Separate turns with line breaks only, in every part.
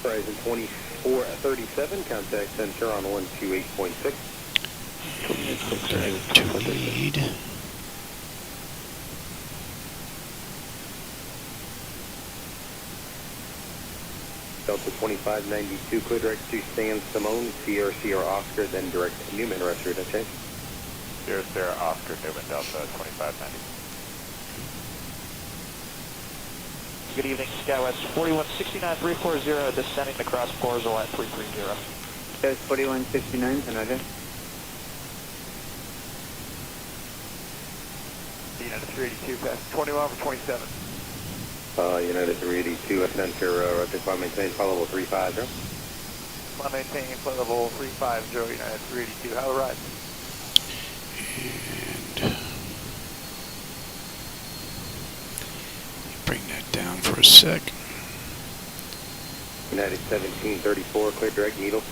Horizon 2437, contact center on 128.6.
To lead.
Delta 2592, clear direct to San Simone, Sierra Sierra Oscar, then direct to Newman, rest route change.
Sierra Sierra Oscar, Newman, Delta 2590.
Good evening, Skywest 4169-340, descending across Corzo at 330.
There's 4169, another.
United 382, pass 21 for 27.
United 382, center, right climb maintain, flight level 350.
Climb maintain, flight level 350, United 382, how the ride?
And bring that down for a sec.
United 1734, clear direct needle.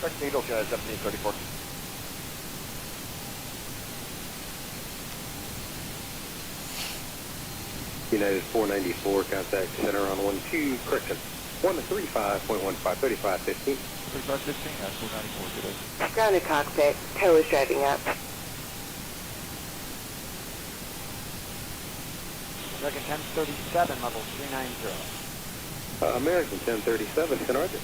Direct needle, United 1734.
United 494, contact center on 135.15, 3515.
3515, that's 494 today.
Grounded cockpit, tow is driving up.
American 1037, level 390.
American 1037, center roger.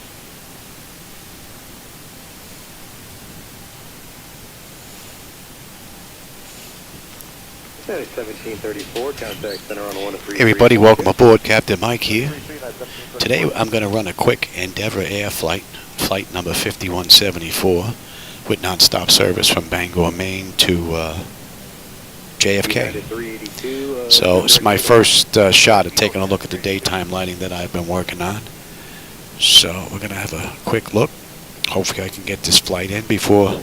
United 1734, contact center on 133.
Hey everybody, welcome aboard. Captain Mike here. Today I'm going to run a quick Endeavour Air flight, flight number 5174, with nonstop service from Bangor, Maine to JFK. So it's my first shot at taking a look at the daytime lighting that I've been working on. So we're going to have a quick look. Hopefully I can get this flight in before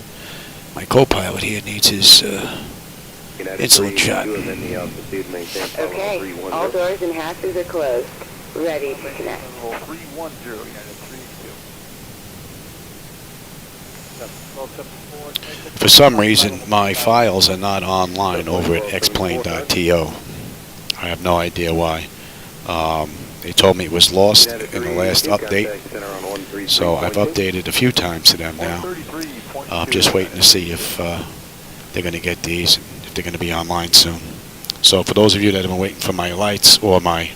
my co-pilot here needs his insulin shot.
Okay, all doors and hatches are closed. Ready to connect.
310, United 382.
For some reason, my files are not online over at xplane.to. I have no idea why. They told me it was lost in the last update, so I've updated a few times to them now. I'm just waiting to see if they're going to get these, if they're going to be online soon. So for those of you that have been waiting for my lights or my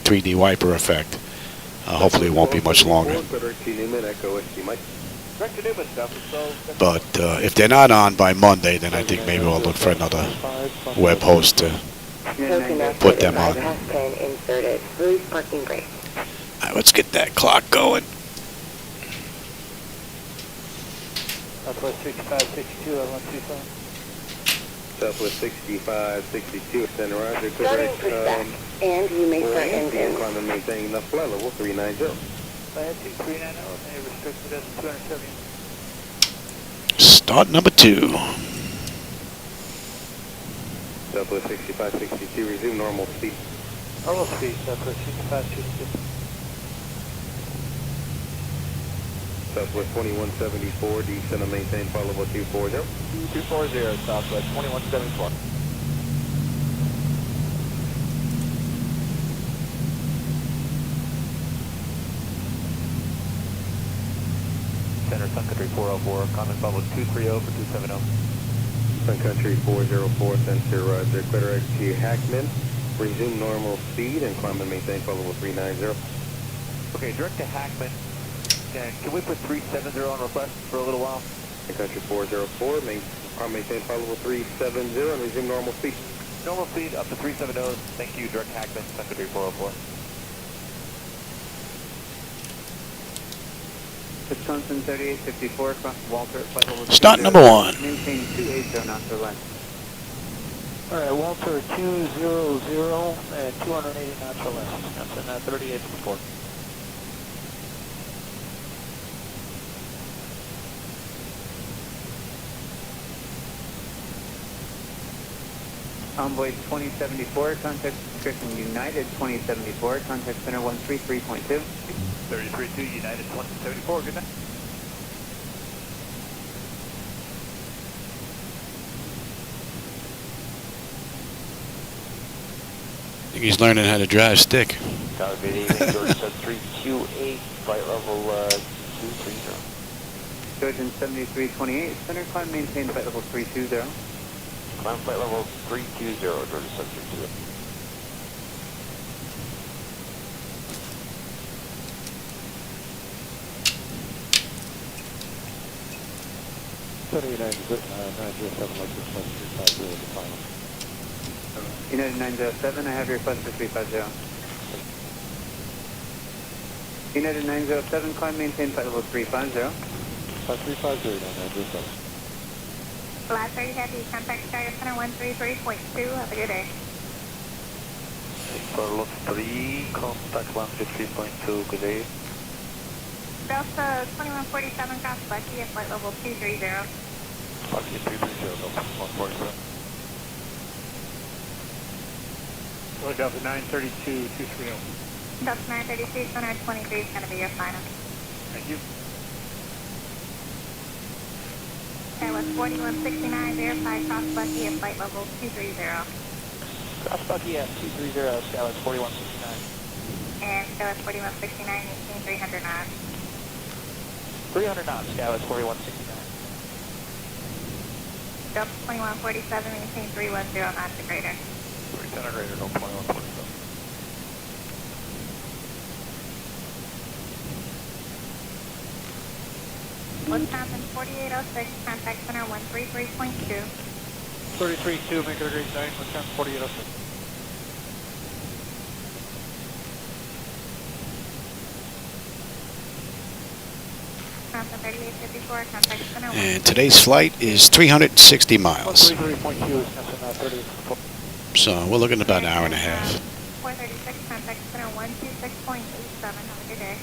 3D wiper effect, hopefully it won't be much longer. But if they're not on by Monday, then I think maybe we'll look for another web host to put them on.
Inserted. Release parking brake.
All right, let's get that clock going.
Southwest 6562, 1127.
Southwest 6562, center roger.
Starting for spec, and you may start engines.
Climb and maintain the flight level 390.
Flight 2390, any restricted as 270.
Start number 2.
Southwest 6562, resume normal speed.
Normal speed, Southwest 6562.
Southwest 2174, descend and maintain flight level 240.
240, Southwest 2174. Center Sun Country 404, common bubble 230 for 270.
Sun Country 404, center roger. Clear direct to Hackman. Resume normal speed and climb and maintain flight level 390.
Okay, direct to Hackman. Can we put 370 on request for a little while?
Sun Country 404, maintain flight level 370 and resume normal speed.
Normal speed up to 370. Thank you, direct Hackman, Sun Country 404.
Wisconsin 3854, Walter, flight level
Start number 1.
Maintain 280 knots or less.
Alright, Walter 200 and 280 knots or less. That's in 3854.
Envoy 2074, contact description United 2074, contact center 133.2.
332, United 2074, good night.
I think he's learning how to drive stick.
Good evening, Georgia 328,
flight level 230.
Trojan 7328, center climb, maintain flight level 320.
Climb flight level 320, Trojan 732.
United 907, I have your request for 350. United 907, climb, maintain flight level 350.
350, United 907.
Flight 30 Heavy, contact Sky Center 133.2. Have a good day.
Carlos 3, contact 133.2, good day.
Delta 2147, cross Bucky at flight level 230.
Bucky 330, Delta 147.
Delta 932, 230.
Delta 932, Center 23 is going to be your final.
Thank you.
That was 4169, verify cross Bucky at flight level 230.
Cross Bucky at 230, Skyless 4169.
And Skyless 4169, maintain 300 knots.
300 knots, Skyless 4169.
Delta 2147, maintain 310 knots to greater.
310 greater, no 2147.
Wisconsin 4806, contact center 133.2.
33.2, make it a great day, Wisconsin 4806.
Wisconsin 3854, contact center
And today's flight is 360 miles.
33.2, Wisconsin 3854.
So we're looking at about an hour and a half.
436, contact center 126.87. Have a good day.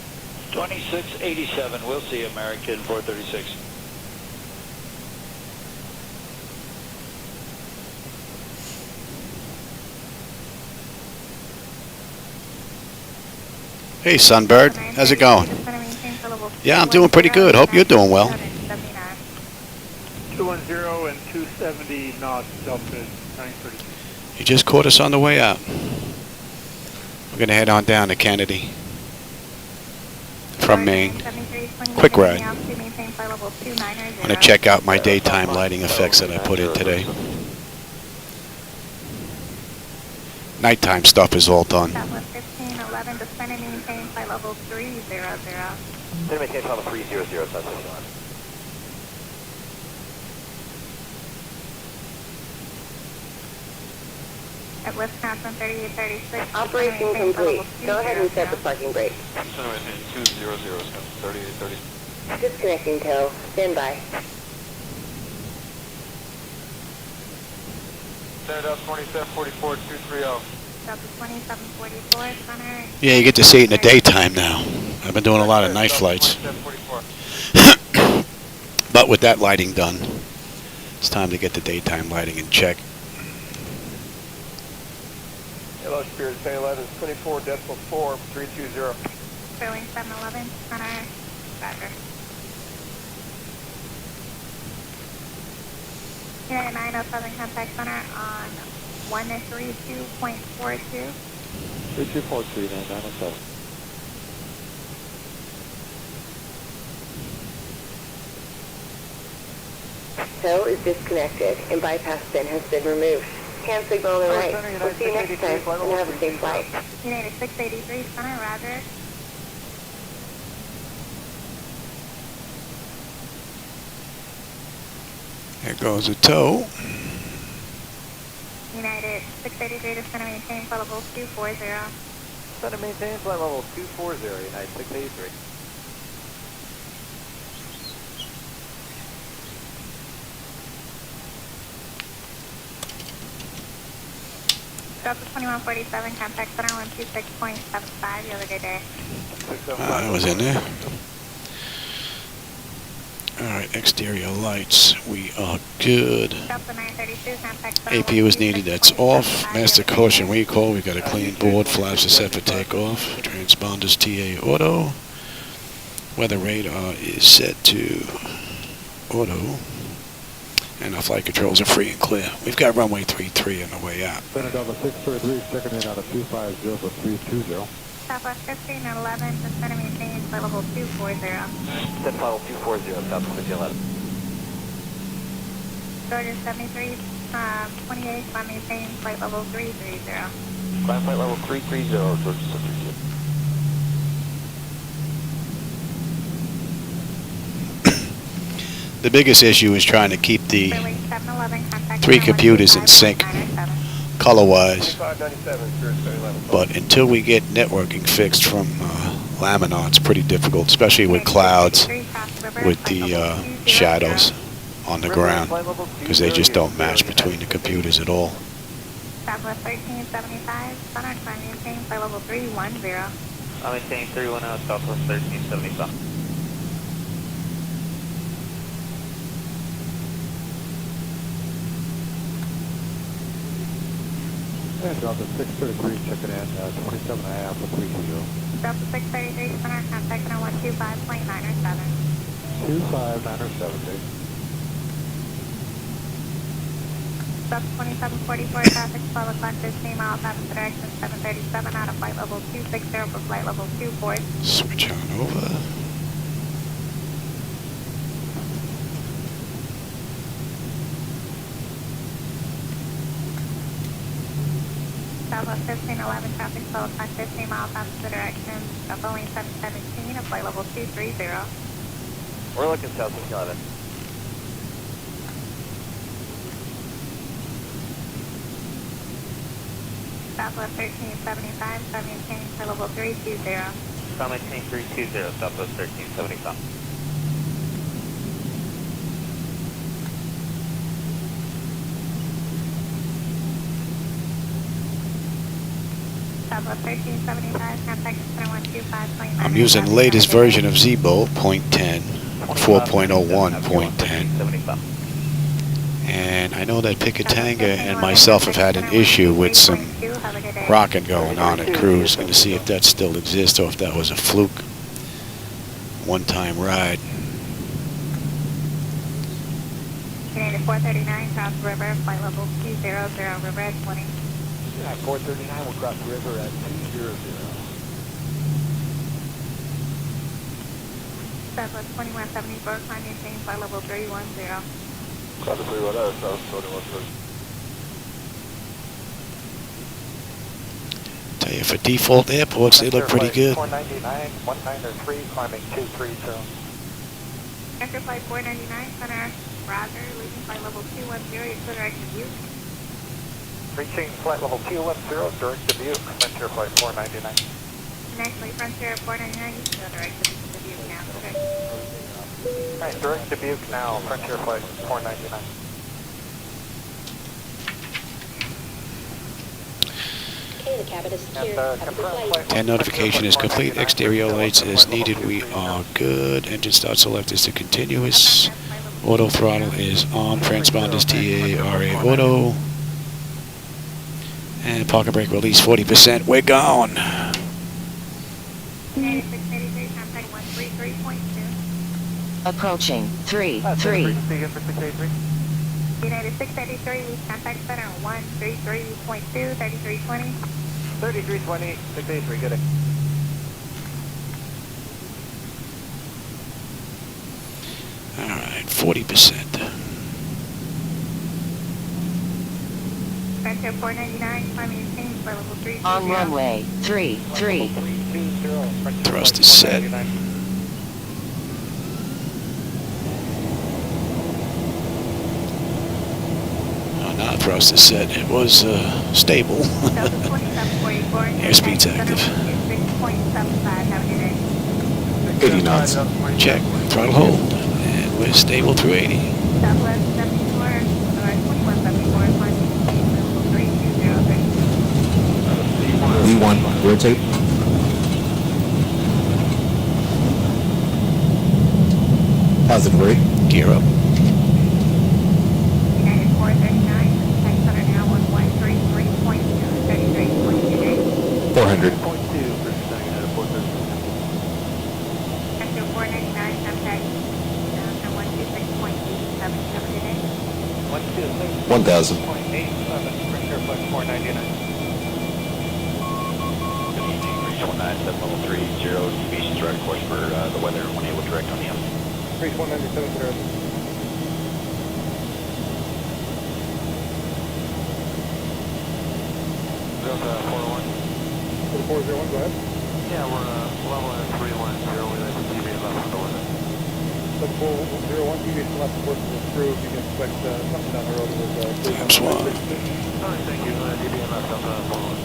2687, we'll see you, American 436.
Hey, Sunbird, how's it going? Yeah, I'm doing pretty good. Hope you're doing well.
210 and 270 knots, Delta 930.
You just caught us on the way out. We're going to head on down to Kennedy from Maine. Quick ride. I'm going to check out my daytime lighting effects that I put in today. Nighttime stuff is all done.
Southwest 1511, descend and maintain flight level 300.
Then maintain flight level 300, Southwest.
At Wisconsin 3836.
Operation complete. Go ahead and set the parking brake.
Center maintain 200, Wisconsin 3830.
Disconnecting tow. Stand by.
Center Delta 2744, 230.
Delta 2744, center.
Yeah, you get to see it in the daytime now. I've been doing a lot of night flights.
2744.
But with that lighting done, it's time to get the daytime lighting in check.
Hello, Spirit 1011, 24.4, 320.
Boeing 711, center. Roger. United 907, contact center on 132.42.
3243, 907.
Tow is disconnected and bypass bin has been removed. Hand signal on the right. We'll see you next time and have a safe flight.
United 683, center. Roger.
There goes the tow.
United 683 to center, maintain flight level 240.
Center maintain flight level 240, United 683.
Delta 2147, contact center 126.75. You have a good day.
I was in there. Alright, exterior lights. We are good.
Delta 932, contact center
APU is needed, that's off. Master caution recall, we've got a clean board. Flaps are set for takeoff. Transponders TA auto. Weather radar is set to auto. And our flight controls are free and clear. We've got runway 33 on the way out.
Center Delta 633, checking in out of 250 for 320.
Southwest 15 and 11, just going to maintain flight level 240.
Set flight level 240, Southwest 1511.
Georgia 73, 28, climb maintain flight level 330.
Climb flight level 330, Georgia 73.
The biggest issue is trying to keep the
Relay 711, contact
3 computers in sync,
997.
color-wise.
2597,
But until we get networking fixed from Laminar, it's pretty difficult, especially with clouds, with the shadows on the ground, because they just don't match between the computers at all.
Southwest 1375, center, climb maintain flight level 310.
I'm maintaining 310, Southwest 1375.
Delta 633, checking in, 27.5 for 30.
Delta 633, center, contact center 125.907.
25970.
Delta 2744, traffic 12 o'clock, 15 miles opposite direction, 737 out of flight level 260 for flight level 24.
Switch on over.
Southwest 1511, traffic 12 o'clock, 15 miles opposite direction, Boeing 717 at flight level 230.
We're looking South 1511.
Southwest 1375, climb maintain flight level 320.
I'm maintaining 320, Southwest 1375.
Southwest 1375, contact center 125.9.
I'm using the latest version of Zibo, 0.10, 4.01.10. And I know that Pickatanga and myself have had an issue with some rocking going on at cruise. Going to see if that still exists or if that was a fluke, one-time ride.
United 439, cross river, flight level 200, river at 20.
Yeah, 439 will cross the river at 200.
Southwest 2174, climb maintain flight level 310.
South 310, South 2130.
Tell you, for default airports, they look pretty good.
499, 193, climbing 230.
After flight 499, center, Roger, leaving flight level 210, your clear direct to Butte.
Reaching flight level 210, direct to Butte, Frontier flight 499.
And actually, Frontier 499, you can go direct to Butte now, okay?
Alright, direct to Butte now, Frontier flight 499.
Okay, the cabin is secure. Have a good flight.
And notification is complete. Exterior lights as needed. We are good. Engine start select is to continuous. Auto throttle is on. Transponders TARA auto. And parking brake release 40%. We're gone.
United 683, contact 133.2.
Approaching 33.
United 683, contact center 133.2, 3320.
3320, 683, good day.
All right, 40%.
Frontier 499, climbing maintain for level 3.
On runway 33.
Thrust is set. Not thrust is set. It was stable. Airspeed's active. 80 knots. Check. Throttle hold. And we're stable through 80.
Southwest 74, or 2174, climbing maintain for level 3203.
V1, rotate. Positive rate.
Gear up.
United 439, contact center now 1133.2, 33.28.
400.
Frontier 499, contact center 126.877 today.
1,000.
126.87, Frontier flight 499.
Breach 197, level 30, deviations right course for the weather, 18 direct on the M.
Breach 197, clear.
Delta 401.
401, go ahead.
Yeah, we're level at 310. We like to deviate left from the weather.
So 401, deviation left, course is approved. You can expect something down the road with
That's one.
Alright, thank you. Deviate left, Delta 401.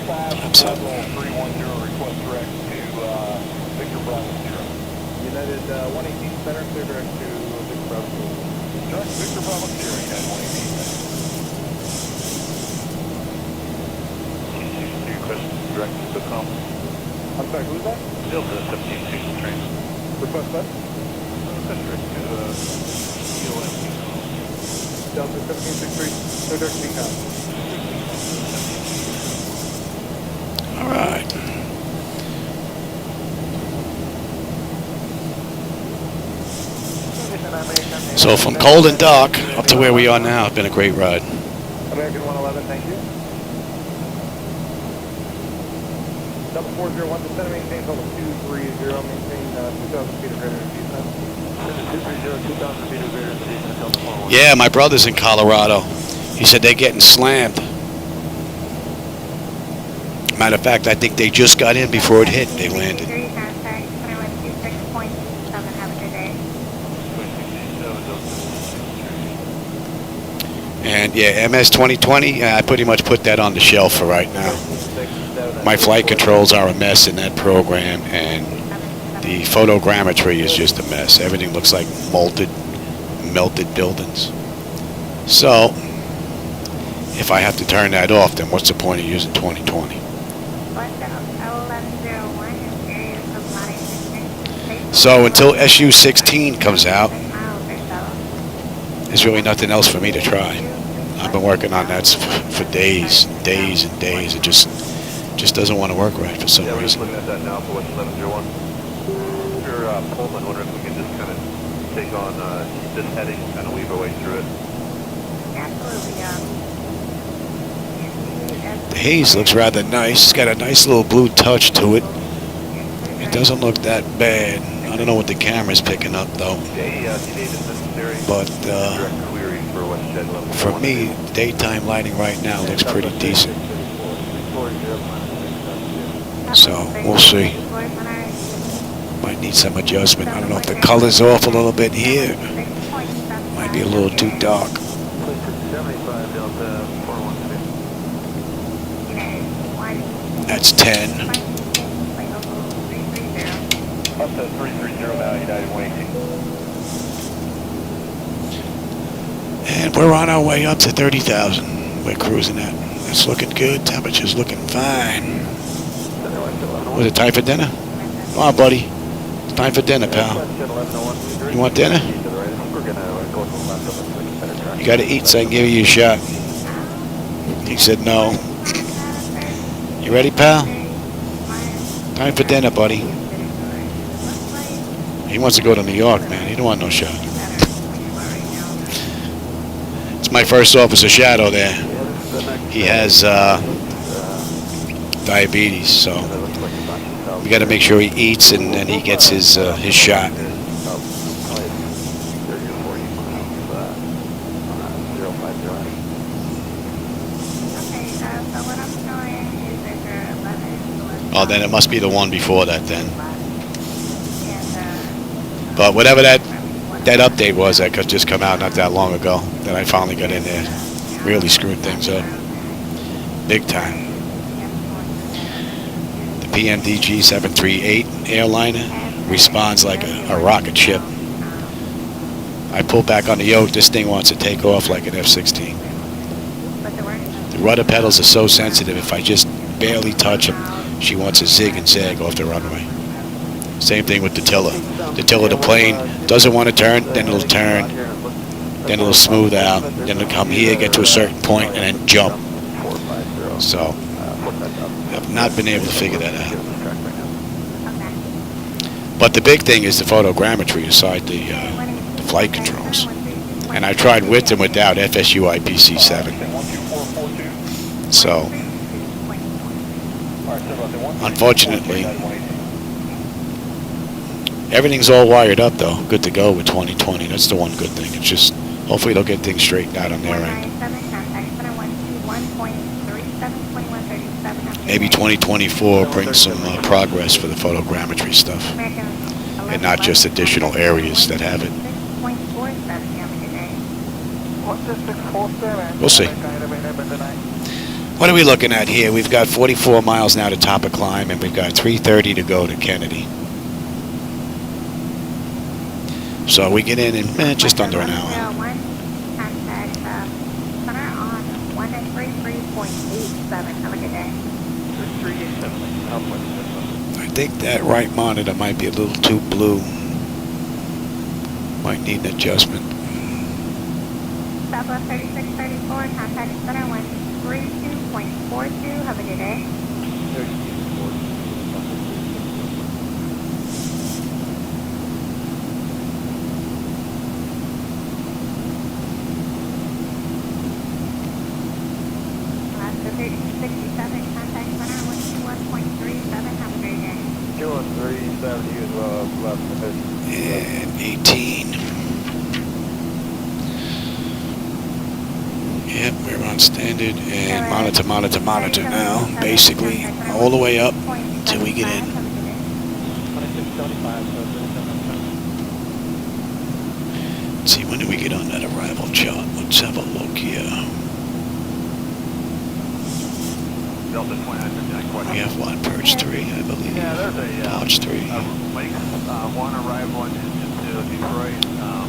That's up.
310, request direct to Victor Bravo 0.
United 118 center, clear direct to Victor Bravo.
Direct Victor Bravo 0, United 118. Request direct to Bacom.
I'm sorry, who's that?
Delta 1760 train.
Request that?
Request direct to EOM.
Delta 1763, clear direct to Decon.
All right. So from cold and dark up to where we are now, it's been a great ride.
American 111, thank you. Delta 401, descend and maintain level 230, maintain 2,000 feet of greater descent.
230, 2,000 feet of greater descent, Delta 401.
Yeah, my brother's in Colorado. He said they're getting slammed. Matter of fact, I think they just got in before it hit. They landed.
Contact, 26.7, have a good day.
And yeah, MS 2020, I pretty much put that on the shelf for right now. My flight controls are a mess in that program, and the photogrammetry is just a mess. Everything looks like melted buildings. So, if I have to turn that off, then what's the point of using 2020? So until SU-16 comes out, there's really nothing else for me to try. I've been working on that for days and days. It just doesn't want to work right for some
Yeah, we're just
reason.
looking at that now for West 1101. Mr. Pullman, wondering if we can just kind of take on this heading, kind of weave our way through it.
The haze looks rather nice. It's got a nice little blue touch to it. It doesn't look that bad. I don't know what the camera's picking up though. But for me, daytime lighting right now looks pretty decent. So we'll see. Might need some adjustment. I don't know if the color's off a little bit here. Might be a little too dark.
75 Delta 413.
That's 10.
Up to 330 now, United 118.
And we're on our way up to 30,000. We're cruising at. It's looking good. Temperature's looking fine. Was it time for dinner? Come on, buddy. It's time for dinner, pal. You want dinner? You got to eat so I can give you a shot. He said no. You ready, pal? Time for dinner, buddy. He wants to go to New York, man. He don't want no shot. It's my first officer shadow there. He has diabetes, so we got to make sure he eats and then he gets his shot. Oh, then it must be the one before that then. But whatever that update was that could just come out not that long ago, that I finally got in there, really screwed things up, big time. The PMDG 738 airliner responds like a rocket ship. I pull back on the yoke, this thing wants to take off like an F-16. The rudder pedals are so sensitive, if I just barely touch them, she wants to zig and zag off the runway. Same thing with the tiller. The tiller, the plane doesn't want to turn, then it'll turn, then it'll smooth out, then it'll come here, get to a certain point, and then jump. So, I've not been able to figure that out. But the big thing is the photogrammetry inside the flight controls. And I tried with and without FSU IPC7. So, unfortunately, everything's all wired up though. Good to go with 2020. That's the one good thing. It's just, hopefully they'll get things straightened out on their end. Maybe 2024 brings some progress for the photogrammetry stuff. And not just additional areas that have it. We'll see. What are we looking at here? We've got 44 miles now to top of climb, and we've got 3:30 to go to Kennedy. So we get in just under an hour. I think that right monitor might be a little too blue. Might need an adjustment.
Southwest 3634, contact center 132.42. Have a good day. Alaska 3667, contact center 121.37. Have a great day.
21370 as well, left division.
And 18. Yep, we're on standard and monitor now, basically all the way up till we get in. Let's see, when do we get on that arrival chart? Let's have a look here. We have one, Perch 3, I believe.
Yeah, there's a
Dodge 3.
lake one arrival into Detroit. I'm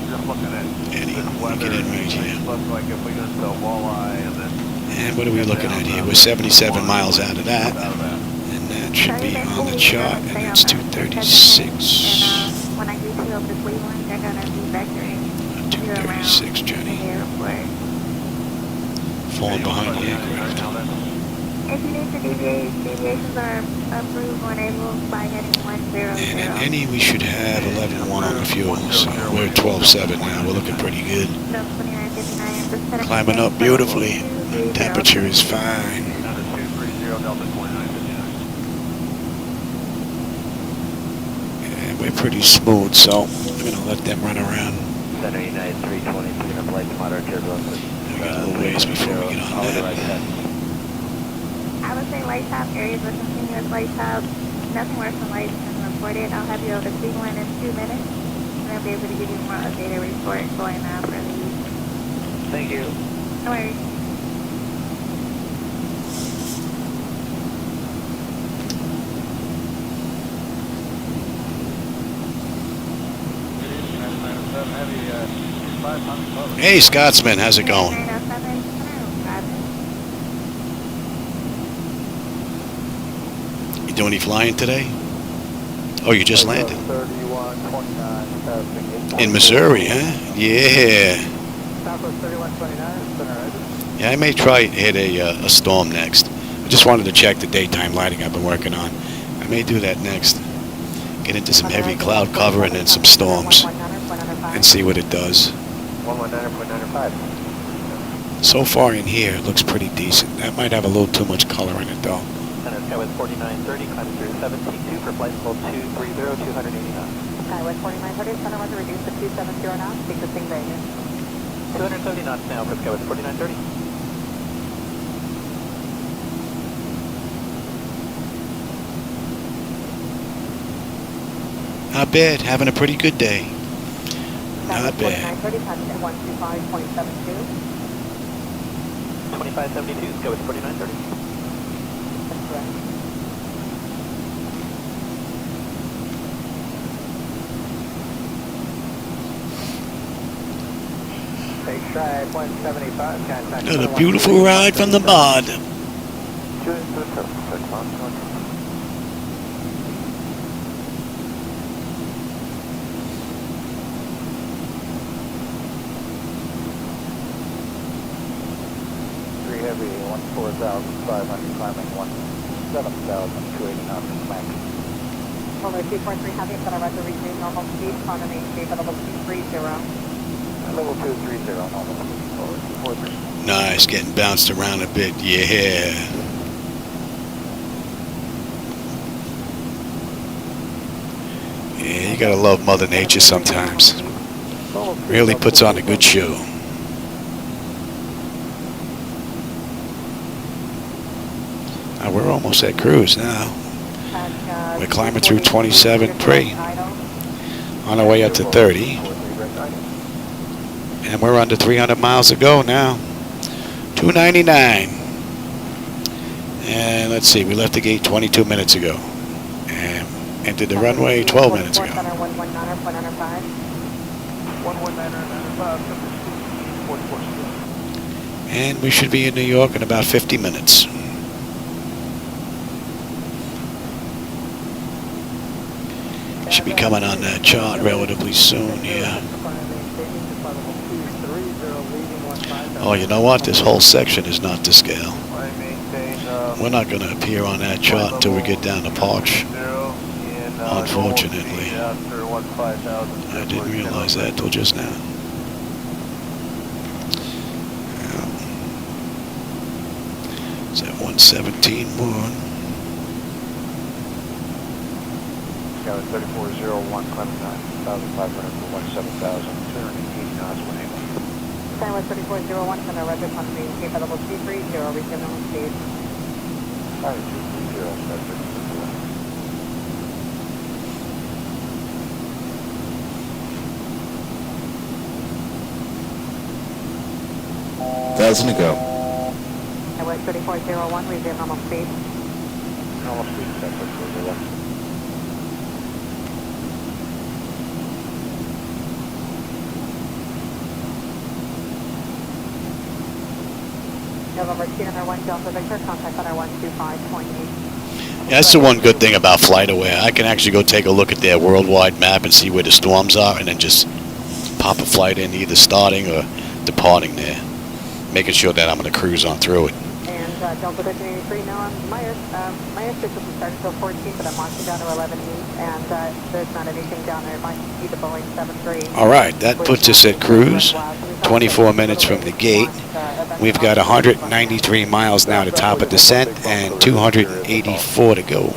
just looking at
Annie, we get in right here.
looks like if we go to Walleye and then...
And what are we looking at here? We're 77 miles out of that. And that should be on the chart, and it's 236.
When I get you up to Cleveland, they're going to be vectoring
236, Jenny. Falling behind the aircraft.
If you need to deviate, deviations are approved when able by heading 100.
And in any, we should have 11.1 on the fuel, so we're at 12.7 now. We're looking pretty good. Climbing up beautifully. The temperature is fine. And we're pretty smooth, so we're going to let them run around.
Center United 320, picking up light to moderate turbulence.
We got a little ways before we get on that.
I would say light top areas with continuous light top. Nothing worse than lights and reported. I'll have you over to Cleveland in 2 minutes. And I'll be able to give you more updated report going for the east.
Thank you.
No worries.
Hey, Scotsman, how's it going? You doing any flying today? Oh, you just landed? In Missouri, huh? Yeah. Yeah, I may try hit a storm next. I just wanted to check the daytime lighting I've been working on. I may do that next. Get into some heavy cloud cover and then some storms and see what it does.
119.95.
So far in here, it looks pretty decent. That might have a little too much color in it, though.
Center Skywest 4930, climbing through 7T2 for flight level 230, 280 knots.
Skywest 4930, center was reduced to 270 knots, existing Vegas.
270 knots now for Skywest 4930.
Not bad, having a pretty good day. Not bad.
4930, 125.72.
2572, Skywest 4930.
That's correct.
Take stride 175, contact.
Another beautiful ride from the mod.
Heavy 14,500, climbing 17,280 knots max.
Over 243 Heavy, but I read the resume normal speed, on an HG, level 230.
Level 230, normal speed, over 243.
Nice, getting bounced around a bit. Yeah. Yeah, you gotta love Mother Nature sometimes. Really puts on a good show. Now we're almost at cruise now. We're climbing through 27.3 on our way up to 30. And we're under 300 miles to go now. 299. And let's see, we left the gate 22 minutes ago. And entered the runway 12 minutes ago. And we should be in New York in about 50 minutes. Should be coming on that chart relatively soon, yeah. Oh, you know what? This whole section is not to scale. We're not going to appear on that chart until we get down to Parch. Unfortunately. I didn't realize that till just now. Yeah. It's at 117 Moon.
Skyline 3401, climbing 9,500 for 17,280 knots, 180.
Skyline 3401, center Roger, Quantity, Cape level 230, resume normal speed.
Skyline 230, subject.
1,000 to go.
Airway 3401, resume normal speed.
Normal speed, Skyline 3401.
November 201, Delta Victor, contact center 125.8.
Yeah, that's the one good thing about FlightAware. I can actually go take a look at their worldwide map and see where the storms are, and then just pop a flight in, either starting or departing there, making sure that I'm going to cruise on through it.
And Delta Victor 83, no, my airspace doesn't start until 14, but I'm launching down to 11 east, and there's not anything down there. It might be the Boeing 738.
All right, that puts us at cruise, 24 minutes from the gate. We've got 193 miles now to top of descent and 284 to go.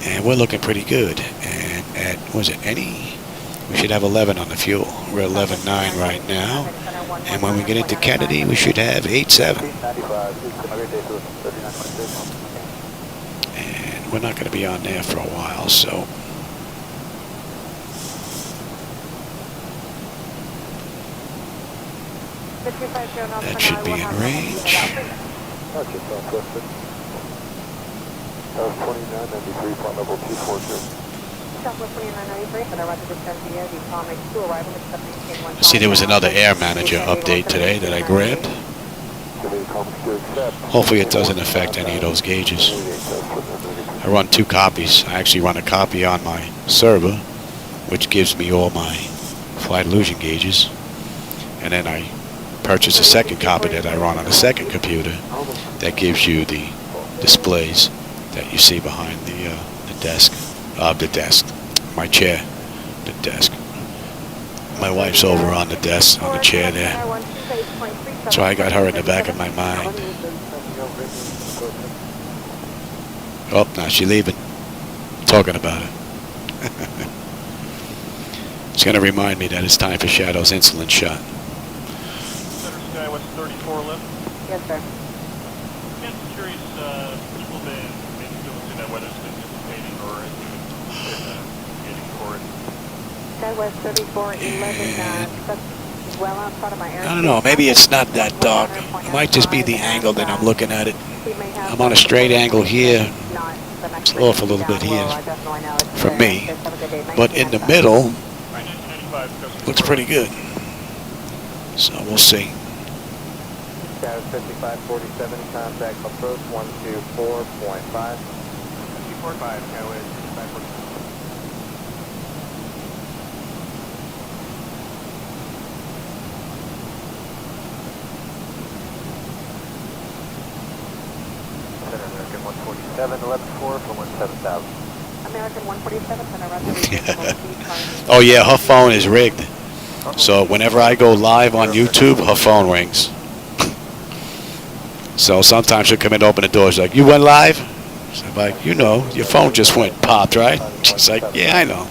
And we're looking pretty good. And at, was it any? We should have 11 on the fuel. We're 11.9 right now. And when we get into Kennedy, we should have 8.7. And we're not going to be on there for a while, so. That should be in range. See, there was another air manager update today that I grabbed. Hopefully it doesn't affect any of those gauges. I run two copies. I actually run a copy on my server, which gives me all my flight illusion gauges. And then I purchase a second copy that I run on a second computer that gives you the displays that you see behind the desk. My chair, the desk. My wife's over on the desk, on the chair there. So I got her in the back of my mind. Oh, now she's leaving. Talking about it. It's going to remind me that it's time for Shadow's insulin shot.
Skywest 34 left.
Yes, sir.
I'm curious, which will be maybe going through that weather's been dissipating or is it getting for it?
Skywest 3411, well outside of my air.
I don't know, maybe it's not that dark. It might just be the angle that I'm looking at it. I'm on a straight angle here. It's off a little bit here from me. But in the middle, looks pretty good. So we'll see.
Status 5547, contact approach 124.5. 245, Skyway 5547. Center American 125.5.
11-4 from 17,000.
American 147, and a reservation.
Oh yeah, her phone is rigged. So whenever I go live on YouTube, her phone rings. So sometimes she'll come in and open the door. She's like, "You went live?" So I'm like, "You know, your phone just went popped, right?" She's like, "Yeah, I know."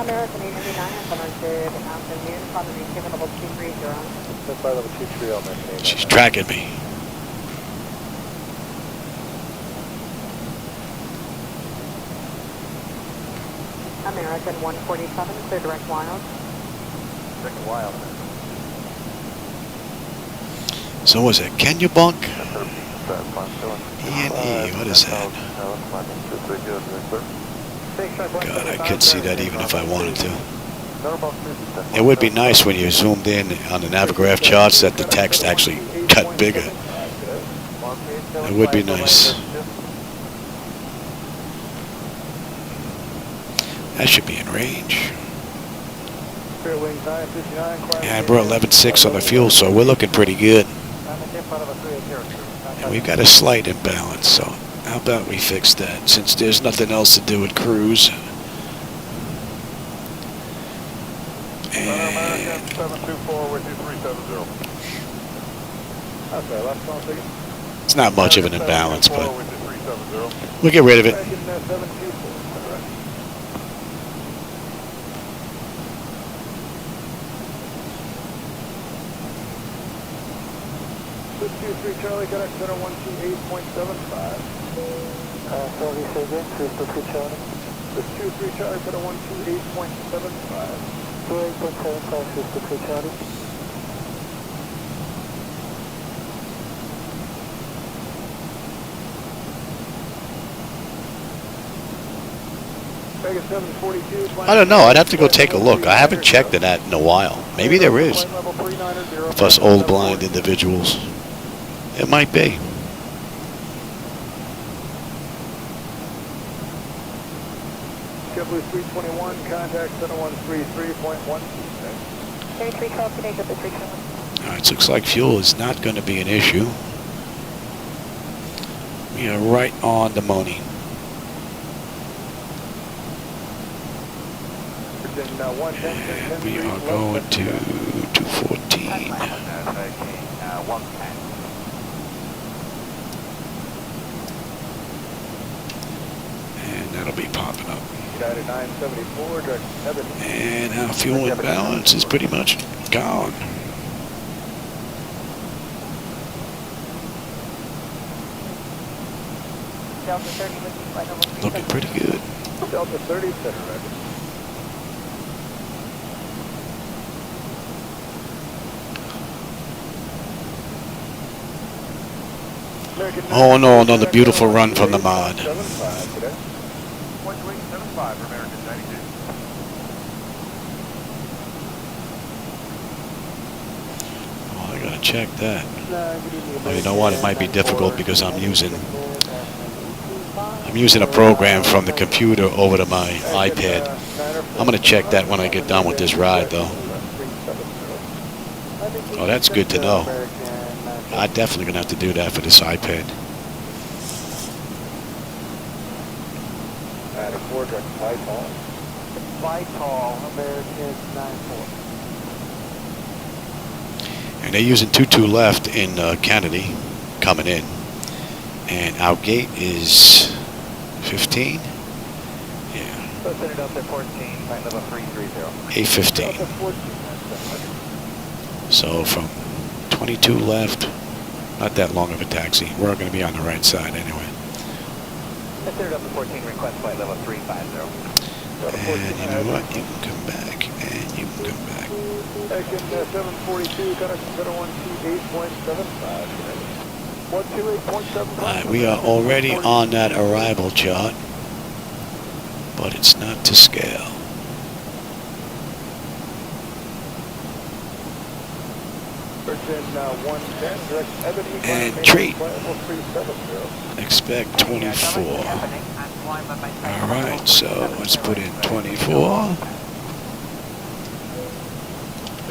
American 899 has been reserved afternoon, probably given level 230.
She's tracking me.
American 147, clear direct wild.
Direct wild.
So was it Kenya Bunk? E&E, what is that? God, I could see that even if I wanted to. It would be nice when you zoomed in on the Navigraph charts that the text actually got bigger. It would be nice. That should be in range. Yeah, we're 11.6 on the fuel, so we're looking pretty good. And we've got a slight imbalance, so how about we fix that since there's nothing else to do with cruise. And it's not much of an imbalance, but we'll get rid of it.
Charlie, connect center 128.75. Sorry, say again, 323 Charlie. 23 Charlie, center 128.75. 28.75, 323 Charlie.
I don't know. I'd have to go take a look. I haven't checked it in a while. Maybe there is. For us old blind individuals. It might be.
JetBlue 321, contact center 133.126.
3312, connect with the 321.
All right, so looks like fuel is not going to be an issue. We are right on the money. And we are going to 214. And that'll be popping up. And our fuel imbalance is pretty much gone.
Delta 30 with you, flight level 3.
Looking pretty good.
Delta 30, center record.
Oh no, another beautiful run from the mod.
128.75 for American 92.
Oh, I gotta check that. Oh, you know what? It might be difficult because I'm using a program from the computer over to my iPad. I'm gonna check that when I get done with this ride, though. Oh, that's good to know. I'm definitely gonna have to do that for this iPad.
Vital, American 94.
And they're using 22 left in Kennedy coming in. And our gate is 15? Yeah.
So set it up at 14, flight level 330.
815. So from 22 left, not that long of a taxi. We're going to be on the right side anyway.
Set it up at 14, request flight level 350.
And you know what? You can come back, and you can come back.
Second 742, got a 128.75. 128.75.
Alright, we are already on that arrival chart, but it's not to scale. And treat. Expect 24. Alright, so let's put in 24.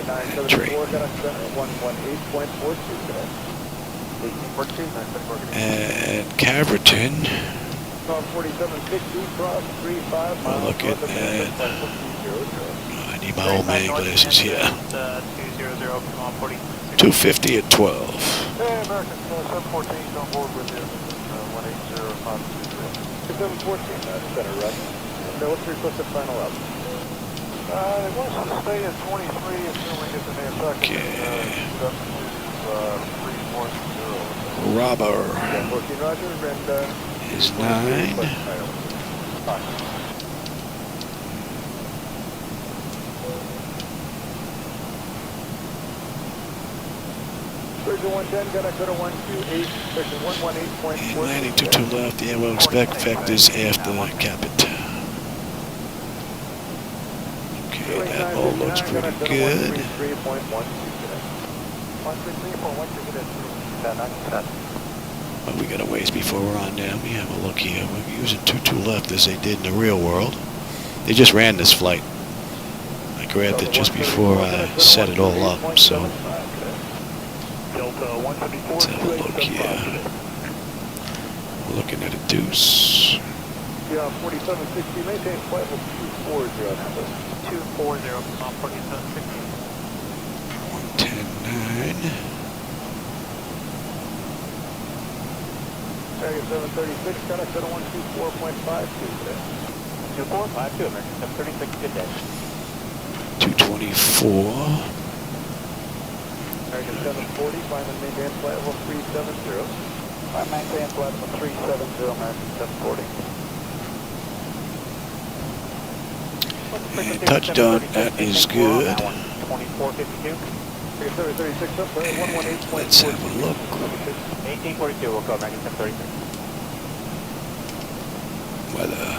And treat. And Caverton Look at that. I need my old man glasses here. 250 at 12.
Hey, American 714 on board with you. 180. 714, center right. Okay, what's the requested final up? It wants to stay at 23 until we get the near second.
Okay.
Up to 340.
Robber
14 Roger, and
is 9.
Bridger 110, got a good 128, section 118.4.
And landing 22 left. Yeah, we'll expect factors after Capit. Okay, that all looks pretty good. But we got a ways before we're on down. We have a look here. We're using 22 left as they did in the real world. They just ran this flight. I grabbed it just before I set it all up, so let's have a look here. We're looking at a deuce.
Yeah, 4760, maintain flight level 240 now. 240, 4760.
110.9.
Target 736, got a set of 124.52 today. 2452, American 736, good day.
224.
Target 740, climb and maintain flight level 370. Climb maintain flight level 370, American 740.
And touchdown, that is good.
2452. Target 736 up, 118.42.
Let's have a look.
1842, we'll go American 736.
Weather.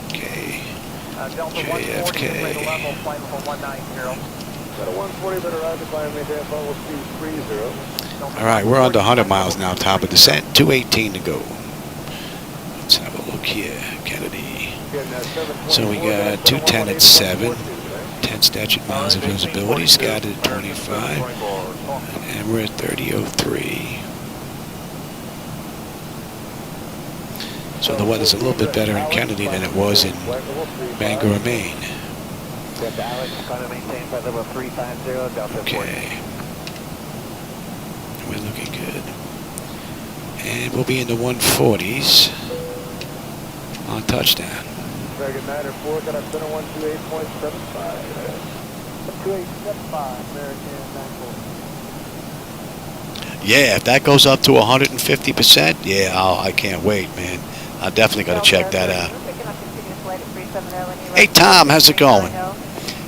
Okay. KJFK.
Level, flight level 190. Got a 140, better ride to climb maintain flight level 230.
All right, we're under 100 miles now, top of descent. 218 to go. Let's have a look here, Kennedy. So we got 210 at 7, 10 statute miles of visibility, scattered at 25, and we're at 3003. So the weather's a little bit better in Kennedy than it was in Bangor, Maine. Okay. We're looking good. And we'll be in the 140s on touchdown.
Dragon 9 or 4, got a center 128.75. 2875, American 94.
Yeah, if that goes up to 150%, yeah, I can't wait, man. I definitely got to check that out. Hey, Tom, how's it going?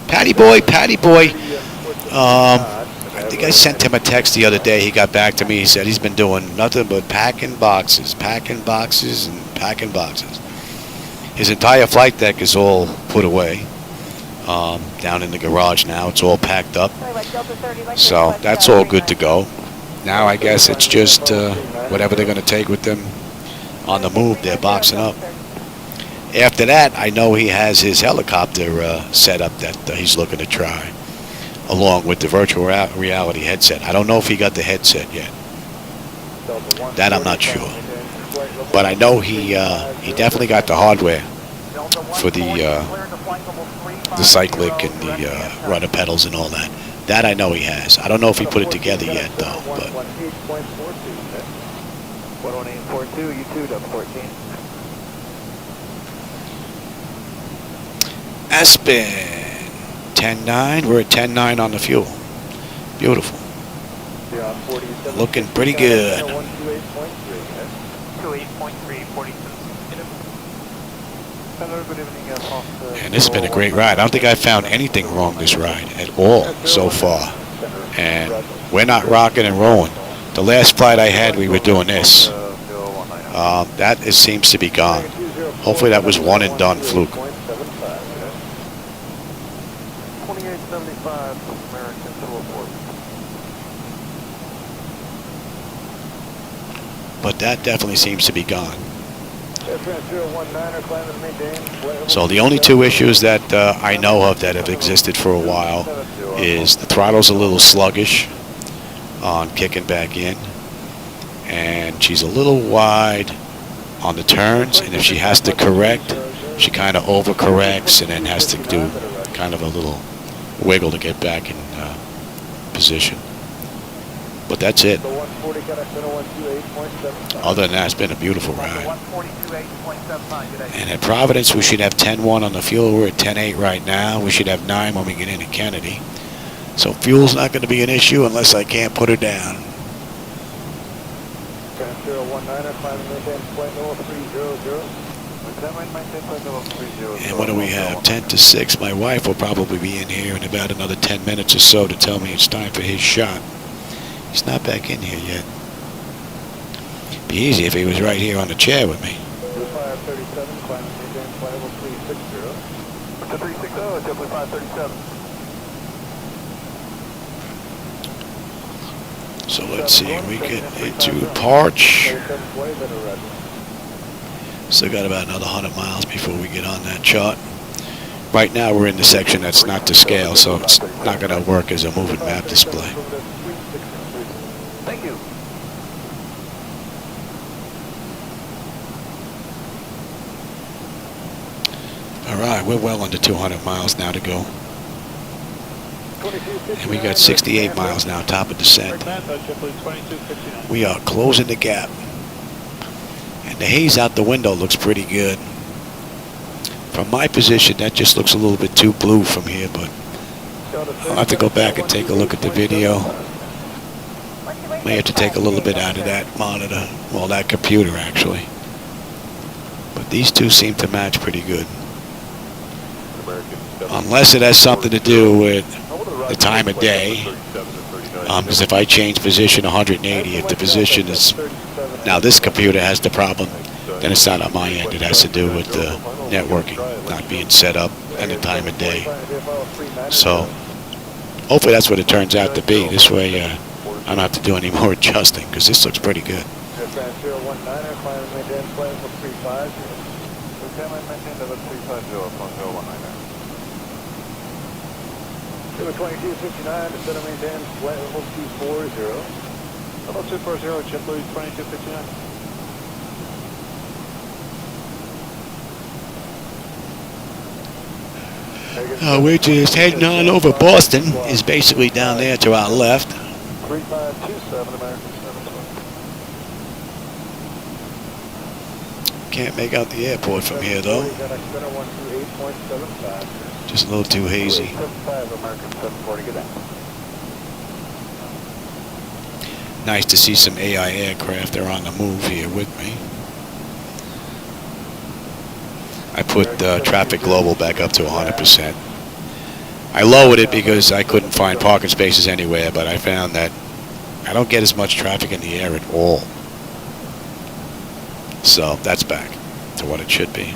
Patty boy. I think I sent him a text the other day. He got back to me. He said he's been doing nothing but packing boxes, and packing boxes. His entire flight deck is all put away down in the garage now. It's all packed up. So that's all good to go. Now I guess it's just whatever they're going to take with them on the move, they're boxing up. After that, I know he has his helicopter set up that he's looking to try, along with the virtual reality headset. I don't know if he got the headset yet. That I'm not sure. But I know he definitely got the hardware for the cyclic and the rudder pedals and all that. That I know he has. I don't know if he put it together yet, though. But
118.42, you 2 up 14.
Aspen, 10.9. We're at 10.9 on the fuel. Beautiful. Looking pretty good.
28.3, 47.
And this has been a great ride. I don't think I've found anything wrong this ride at all so far. And we're not rocking and rolling. The last flight I had, we were doing this. That seems to be gone. Hopefully that was one and done fluke.
2875 American 204.
But that definitely seems to be gone. So the only two issues that I know of that have existed for a while is the throttle's a little sluggish on kicking back in, and she's a little wide on the turns, and if she has to correct, she kind of overcorrects and then has to do kind of a little wiggle to get back in position. But that's it. Other than that, it's been a beautiful ride. And at Providence, we should have 10-1 on the fuel. We're at 10-8 right now. We should have 9 when we get into Kennedy. So fuel's not going to be an issue unless I can't put her down. And what do we have? 10 to 6. My wife will probably be in here in about another 10 minutes or so to tell me it's time for his shot. He's not back in here yet. Be easy if he was right here on the chair with me.
537, climb and maintain flight level 360. It's a 360, it's definitely 537.
So let's see, we get into Parch. Still got about another 100 miles before we get on that chart. Right now we're in the section that's not to scale, so it's not going to work as a moving map display.
Thank you.
All right, we're well under 200 miles now to go. And we got 68 miles now, top of descent. We are closing the gap. And the haze out the window looks pretty good. From my position, that just looks a little bit too blue from here, but I'll have to go back and take a look at the video. May have to take a little bit out of that monitor, well, that computer actually. But these two seem to match pretty good. Unless it has something to do with the time of day. Because if I change position 180, if the position is... Now this computer has the problem, then it's not on my end. It has to do with the networking not being set up and the time of day. So hopefully that's what it turns out to be. This way I don't have to do any more adjusting, because this looks pretty good.
Number 2259, descend and maintain flight level 240. Level 240, JetBlue 2259.
We're just heading on over. Boston is basically down there to our left.
3527, American 720.
Can't make out the airport from here though. Just a little too hazy. Nice to see some AI aircraft. They're on the move here with me. I put traffic global back up to 100%. I lowered it because I couldn't find parking spaces anywhere, but I found that I don't get as much traffic in the air at all. So that's back to what it should be.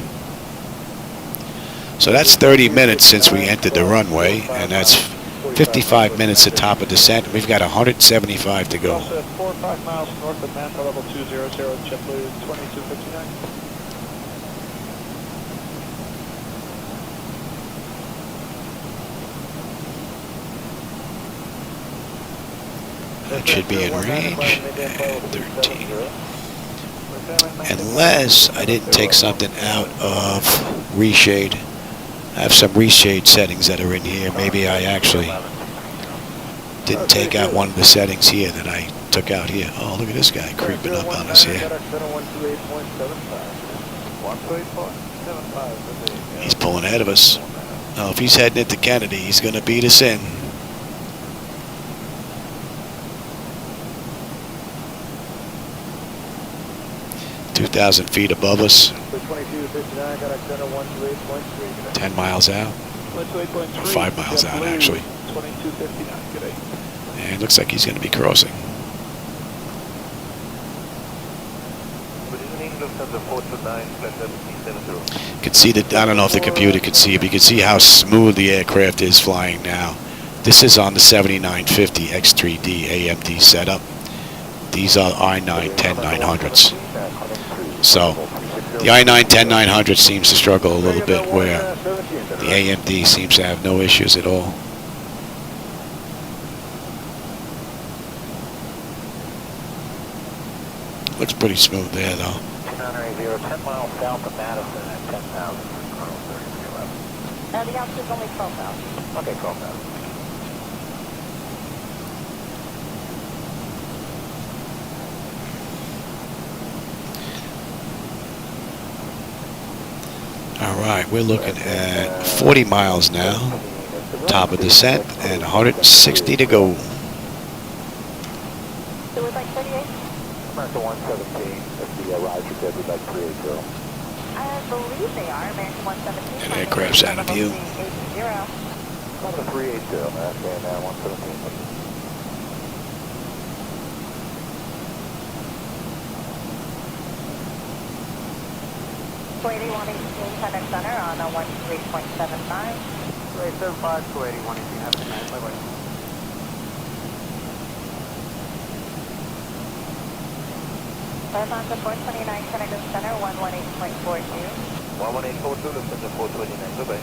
So that's 30 minutes since we entered the runway, and that's 55 minutes at top of descent. We've got 175 to go.
4 or 5 miles north of Manta, level 200, JetBlue 2259.
That should be in range at 13. Unless I didn't take something out of reshade. I have some reshade settings that are in here. Maybe I actually didn't take out one of the settings here that I took out here. Oh, look at this guy creeping up on us here. He's pulling ahead of us. Now, if he's heading into Kennedy, he's going to beat us in. .2,000 feet above us. 10 miles out. 5 miles out, actually. And it looks like he's going to be crossing. You can see that. I don't know if the computer can see it, but you can see how smooth the aircraft is flying now. This is on the 7950 X3D AMD setup. These are i9-10900s. So the i9-10900 seems to struggle a little bit, where the AMD seems to have no issues at all. Looks pretty smooth there though.
They're 10 miles south of Madison at 10,000. Colonel 3311.
The altitude's only 12,000.
Okay, 12,000.
All right, we're looking at 40 miles now. Top of descent and 160 to go.
So we'd like 38?
America 117, if the Roger said we'd like 380.
I believe they are. American 117.
And aircraft's out of view.
380.
Come to 380, man, and 117.
Lady 118, Center Center on a 13.75.
275 to 81, 18, have a good night. Bye-bye.
On to 429, Center Center, 118.42.
11842, listen to 429, bye-bye.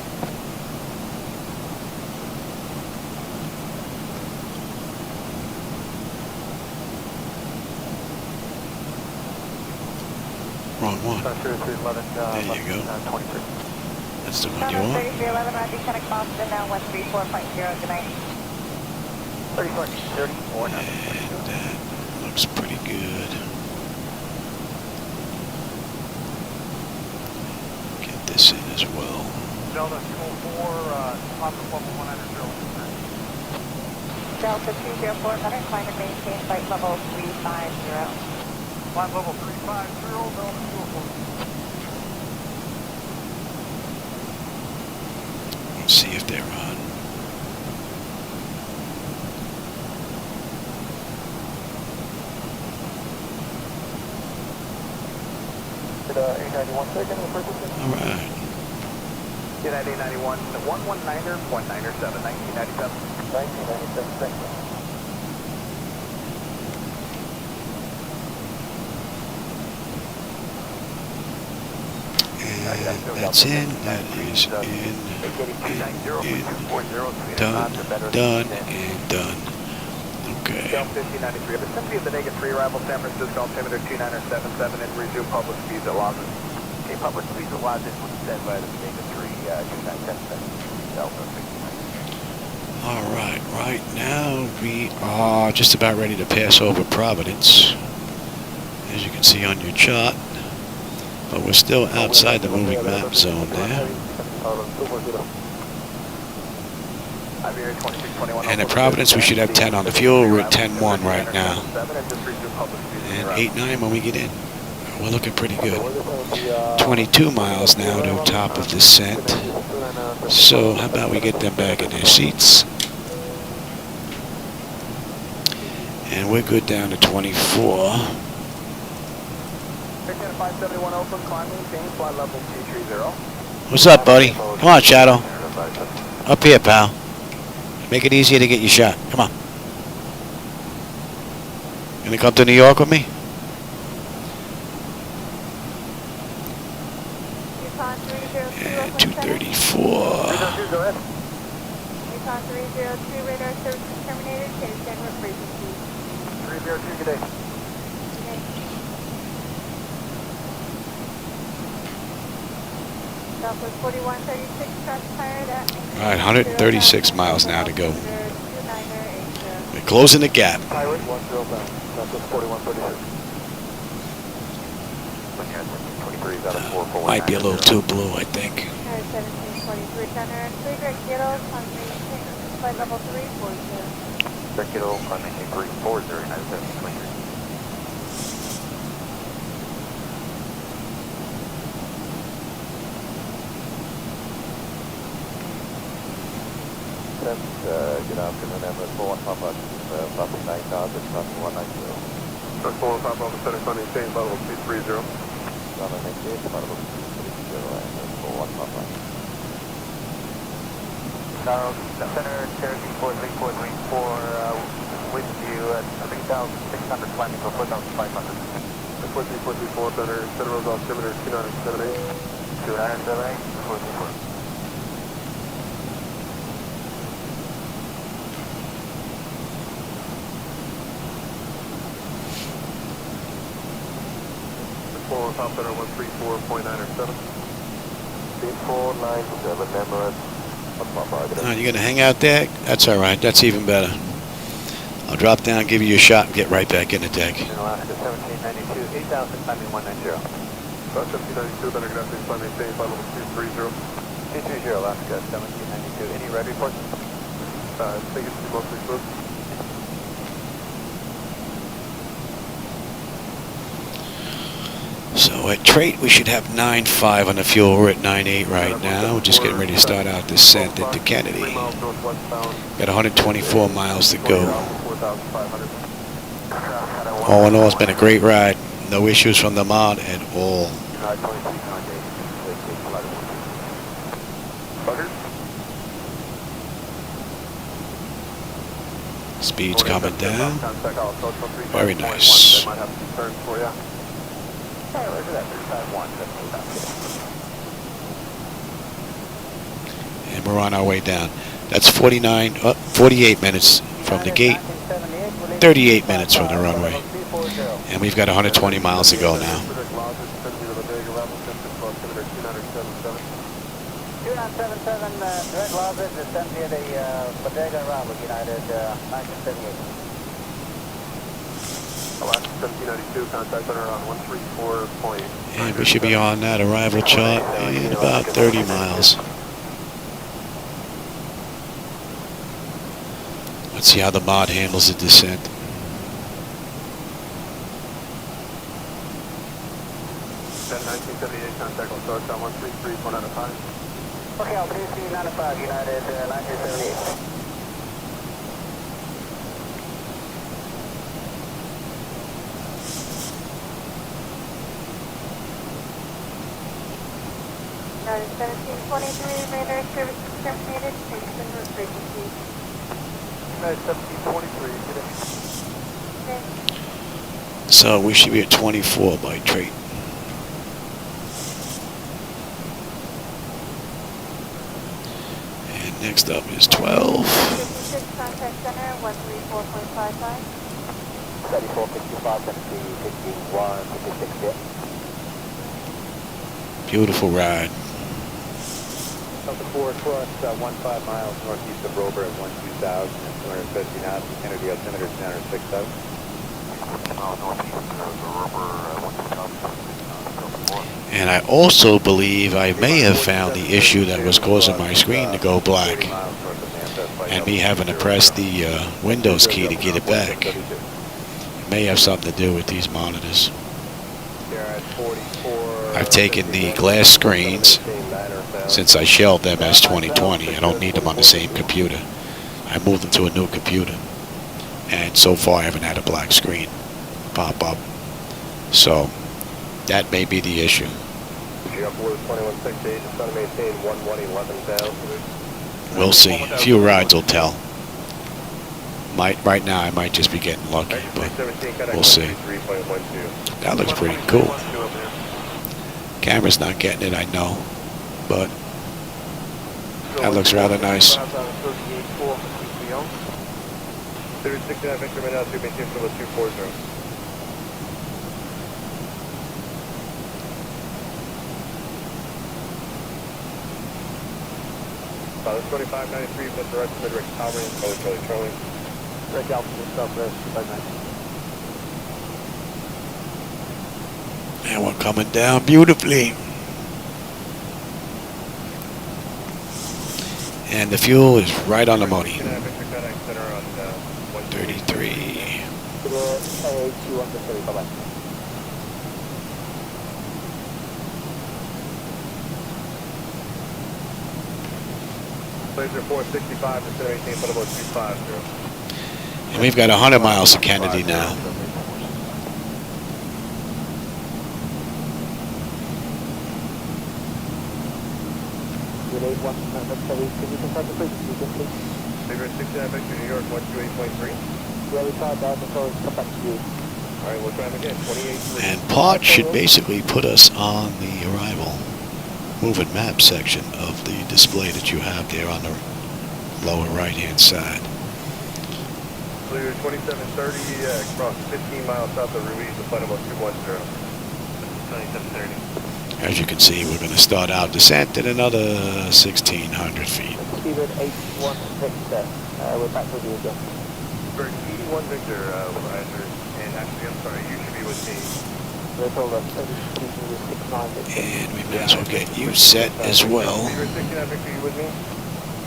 Wrong one. There you go.
23.
That's the one you want.
3311, Roger, Connect Boston, now 134.0, good night.
34,
And that looks pretty good. Get this in as well.
Delta 204, top of level 100.
Delta 204, Center, climb and maintain flight level 350.
Flight level 350, Delta 204.
Let's see if they're on.
Did 891 second in the first position?
All right.
United 891, 119er, 197, 1997. 1997, thank you.
And that's in. That is in. Done. Done. And done. Okay.
Delta 1593, vicinity of the negative 3 arrival San Francisco, altimeter 2977, and resume public speeds at Los Angeles. Okay, public speeds at Los Angeles was set by the negative 3, 2977, Delta 1593.
All right. Right now we are just about ready to pass over Providence, as you can see on your chart. But we're still outside the moving map zone there. And at Providence, we should have 10 on the fuel. We're at 10-1 right now. And 8-9 when we get in. We're looking pretty good. 22 miles now to top of descent. So how about we get them back in their seats? And we're good down to 24.
571 open, climb maintain, flight level 230.
What's up, buddy? Come on, Shadow. Up here, pal. Make it easier to get your shot. Come on. Gonna come to New York with me? And 234.
Yukon 302, radar service terminated, change general frequency.
302, good day.
Southwest 4136, cross tired at...
All right, 136 miles now to go. We're closing the gap.
Pirate 10 Southwest 4136.
Might be a little too blue, I think.
1723, center, 3 Greg Kiddo, climb maintain, flight level 340.
Greg Kiddo, climb maintain 340, United 1723.
Good afternoon, Emirates 41 Papa, Papa 9000, Papa 190.
That's 41 Papa, center climb maintain, level 330.
Papa 98, level 330, and 41 Papa. Charles, center, Cherokee 43434, with you at 3,600, climbing for 4,500.
43434, center road altimeter 2978.
2978, 434.
Top Center 134.907.
3497, Emirates.
You're going to hang out there? That's all right. That's even better. I'll drop down, give you a shot, and get right back in the deck.
In Alaska 1792, 8000, climbing 190.
1792, then you're going to have to climb maintain flight level 230.
230, Alaska 1792. Any red reports?
I think it's mostly smooth.
So at Trait, we should have 9.5 on the fuel. We're at 9.8 right now. We're just getting ready to start out descent into Kennedy. Got 124 miles to go. All in all, it's been a great ride. No issues from the mod at all. Speed's coming down. Very nice. And we're on our way down. That's 48 minutes from the gate, 38 minutes from the runway. And we've got 120 miles to go now.
2977, direct Lodge, descend via the Bodega Arrival, United 1978.
Alaska 1792, contact center on 134.
And we should be on that arrival chart in about 30 miles. Let's see how the mod handles the descent.
Then 1978, contact on start on 133, 195.
Okay, I'll please see 95, United 1978.
United 1723, radar service terminated, change in route frequency.
United 1723, get in.
Okay.
So we should be at 24 by Trait. And next up is 12.
56, contact center 134.55.
3455, Tennessee 51, 56.
Beautiful ride.
Delta 4 cross 15 miles northeast of Rober at 12,000 and 250 knots. Kennedy altimeter 906,000.
And I also believe I may have found the issue that was causing my screen to go black. And me having to press the Windows key to get it back. It may have something to do with these monitors. I've taken the glass screens since I shelved them as 2020. I don't need them on the same computer. I moved them to a new computer. And so far I haven't had a black screen pop up. So that may be the issue. We'll see. A few rides will tell. Right now I might just be getting lucky, but we'll see. That looks pretty cool. Camera's not getting it, I know, but that looks rather nice.
That's 2593, but the rest of the direct power and Charlie. Direct altitude southwest, 259.
And we're coming down beautifully. And the fuel is right on the money. 133.
Laser 465 instead of 18, but about 250.
And we've got 100 miles to Kennedy now.
Can you confirm the frequency again, please?
Laser 69 Victor, New York, 128.3.
Yeah, we tried that before we come back to you.
All right, we'll try them again, 28.
And Pod should basically put us on the arrival moving map section of the display that you have there on the lower right-hand side.
Clear 2730, cross 15 miles south of Ruiz, the flight about 210. 2730.
As you can see, we're going to start our descent at another 1,600 feet.
Speedbird 81 Victor, we're back with you again.
Bird 81 Victor, Roger. And actually, I'm sorry, you should be with me.
They told us keeping you 69 Victor.
And we may as well get you set as well.
Bird 69 Victor, you with me?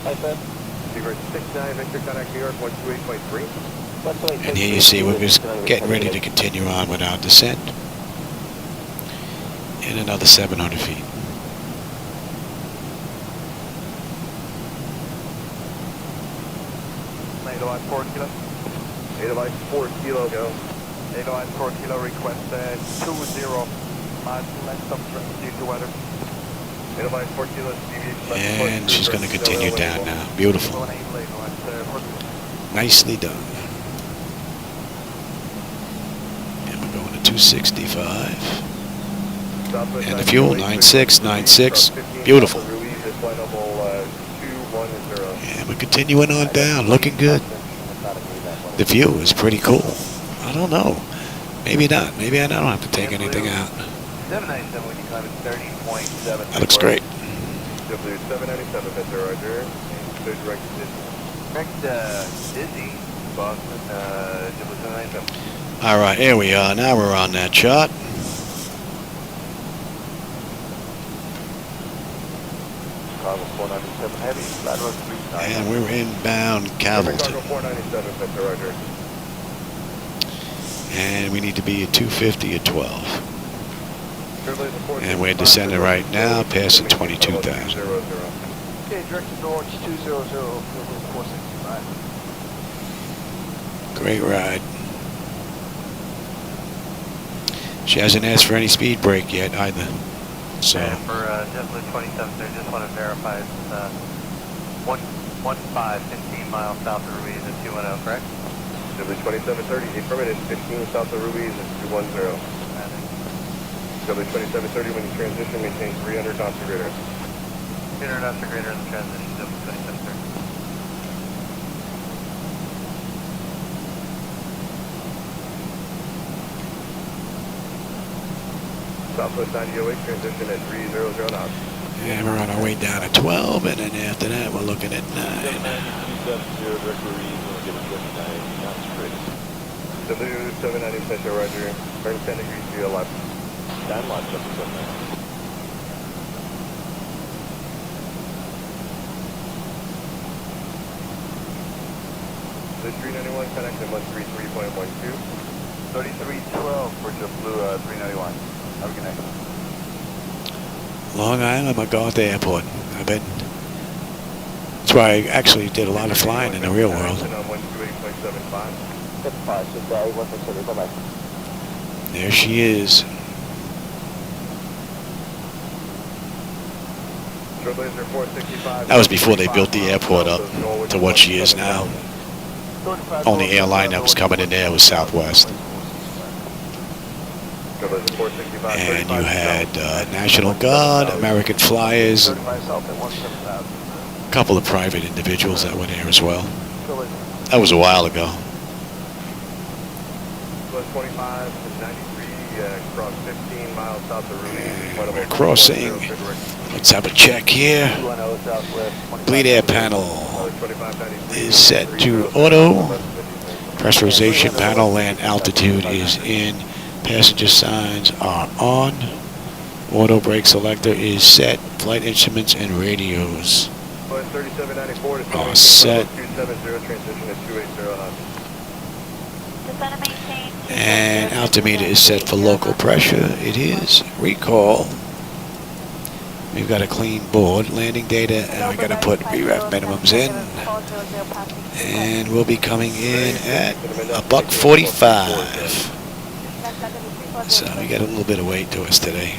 Hi, sir.
Bird 69 Victor, contact New York 128.3.
And here you see we're just getting ready to continue on with our descent in another 700 feet.
Edelweiss 4 kilo. Edelweiss 4 kilo, go. Edelweiss 4 kilo, request 20 miles left of due to weather. Edelweiss 4 kilo,
And she's going to continue down now. Beautiful. Nicely done. And we're going to 265. And the fuel, 9696. Beautiful. And we're continuing on down. Looking good. The view is pretty cool. I don't know. Maybe not. Maybe I don't have to take anything out.
797 when you climb at 30.7.
That looks great.
W797, Mr. Roger. And so direct Dizzy, Boston, W797.
All right, here we are. Now we're on that chart.
Chicago 497 Heavy, flat road 39.
And we're inbound Calverton.
Chicago 497, Mr. Roger.
And we need to be at 250 at 12. And we're descending right now, passing 22,000.
Okay, directed towards 200, 465.
Great ride. She hasn't asked for any speed brake yet either. So.
And for Tesla 27, I just want to verify it's 15 miles south of Ruiz at 210, correct? W2730, permitted 15 south of Ruiz at 210. W2730, when you transition, maintain 300 knots or greater. 300 knots or greater in the transition, W2730. Southwest 9008, transition at 300 knots.
And we're on our way down to 12, and then after that, we're looking at 9.
W790 Central, Roger. Turn 10 degrees to your left. Down left, W790. The 391 connection 133.12. 3312 for JetBlue 391. Have a good night.
Long Island, MacArthur Airport. That's why I actually did a lot of flying in the real world. There she is. That was before they built the airport up to what she is now. Only airline that was coming in there was Southwest. And you had National Guard, American Flyers, a couple of private individuals that were there as well. That was a while ago. And we're crossing. Let's have a check here. Bleed air panel is set to auto. Pressurization panel, land altitude is in. Passenger signs are on. Auto brake selector is set. Flight instruments and radios are set. And altimeter is set for local pressure. It is. Recall. We've got a clean board. Landing data, and we got to put BREF minimums in. And we'll be coming in at $1:45. So we got a little bit of weight to us today.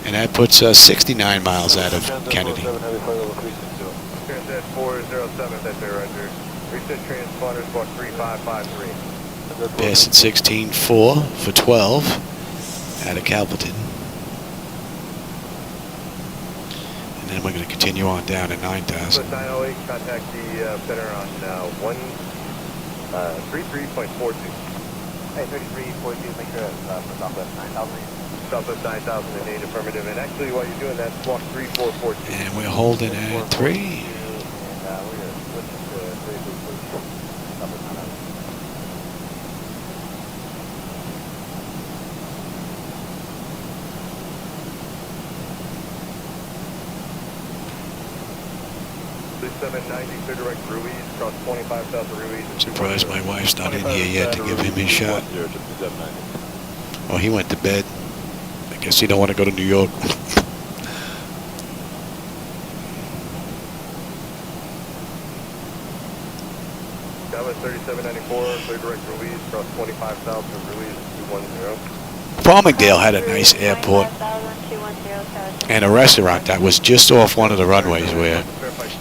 And that puts us 69 miles out of Kennedy.
Transat 407, that's there, Roger. Reset transponders, block 3553.
Passing 16.4 for 12 out of Calverton. And then we're going to continue on down to 9,000.
908, contact the center on 33.42.
Hey, 3342, make sure that's for Southwest 9000.
Southwest 9008, affirmative. And actually, while you're doing that, squawk 3442.
And we're holding at 3.
And we're switching to 3342. Southwest 9000.
Blue 790, clear direct Ruiz, cross 25 south of Ruiz.
Surprised my wife's not in here yet to give him his shot. Oh, he went to bed. I guess he don't want to go to New York.
Southwest 3794, clear direct Ruiz, cross 25 south of Ruiz, 210.
Farmingdale had a nice airport and a restaurant that was just off one of the runways where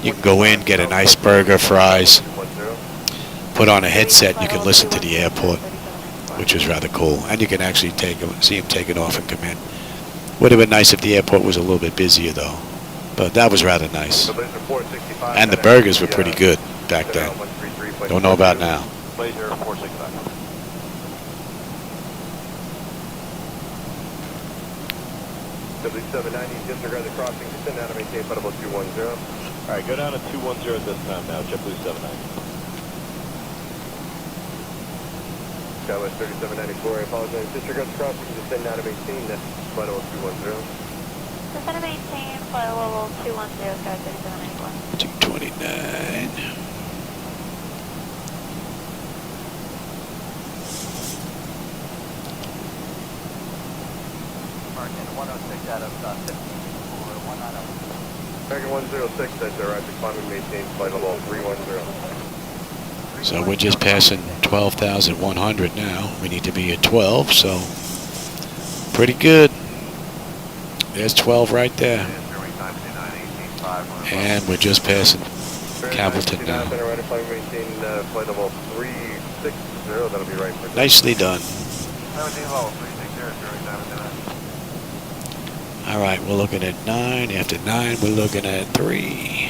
you can go in, get a nice burger, fries, put on a headset, and you can listen to the airport, which was rather cool. And you can actually see him taking off and come in. Would have been nice if the airport was a little bit busier, though. But that was rather nice. And the burgers were pretty good back then. Don't know about now.
Laser 465.
W790, disregard the crossing, descend out of maintain flight 210.
Alright, go down to 210 at this time now, JetBlue 790.
Southwest 3794, I apologize. Disregard the crossing, descend out of maintain, that's flight 210.
Descend to maintain, flight level 210, sky 3794.
229.
American 106 out of 15 for 190.
American 106, that's our rapid climb and maintain flight level 310.
So we're just passing 12,100 now. We need to be at 12, so pretty good. There's 12 right there. And we're just passing Campbellton now.
Flight level 360, that'll be right for
Nicely done.
17 level 360,
All right, we're looking at 9. After 9, we're looking at 3.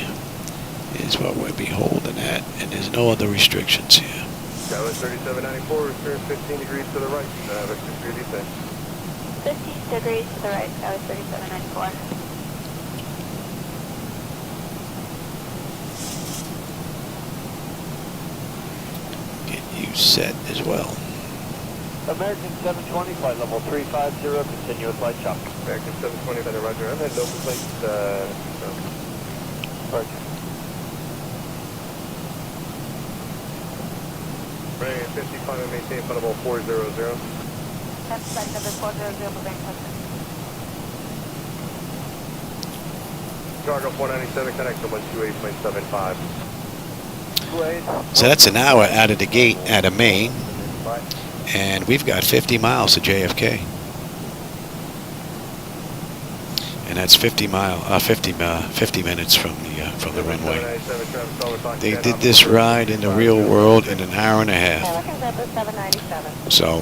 Is what we'll be holding at, and there's no other restrictions here.
Southwest 3794, turn 15 degrees to the right. Vector 3 descent.
15 degrees to the right, sky 3794.
Get you set as well.
American 720, flight level 350, continuous flight chop.
American 720, better roger. I'm heading open plate. Roger. Right, 55 and maintain flight level 400.
That's flight number 400 for Bangor.
Cargo 497, connect to 128.75.
So that's an hour out of the gate out of Maine, and we've got 50 miles to JFK. And that's 50 minutes from the runway. They did this ride in the real world in an hour and a half. So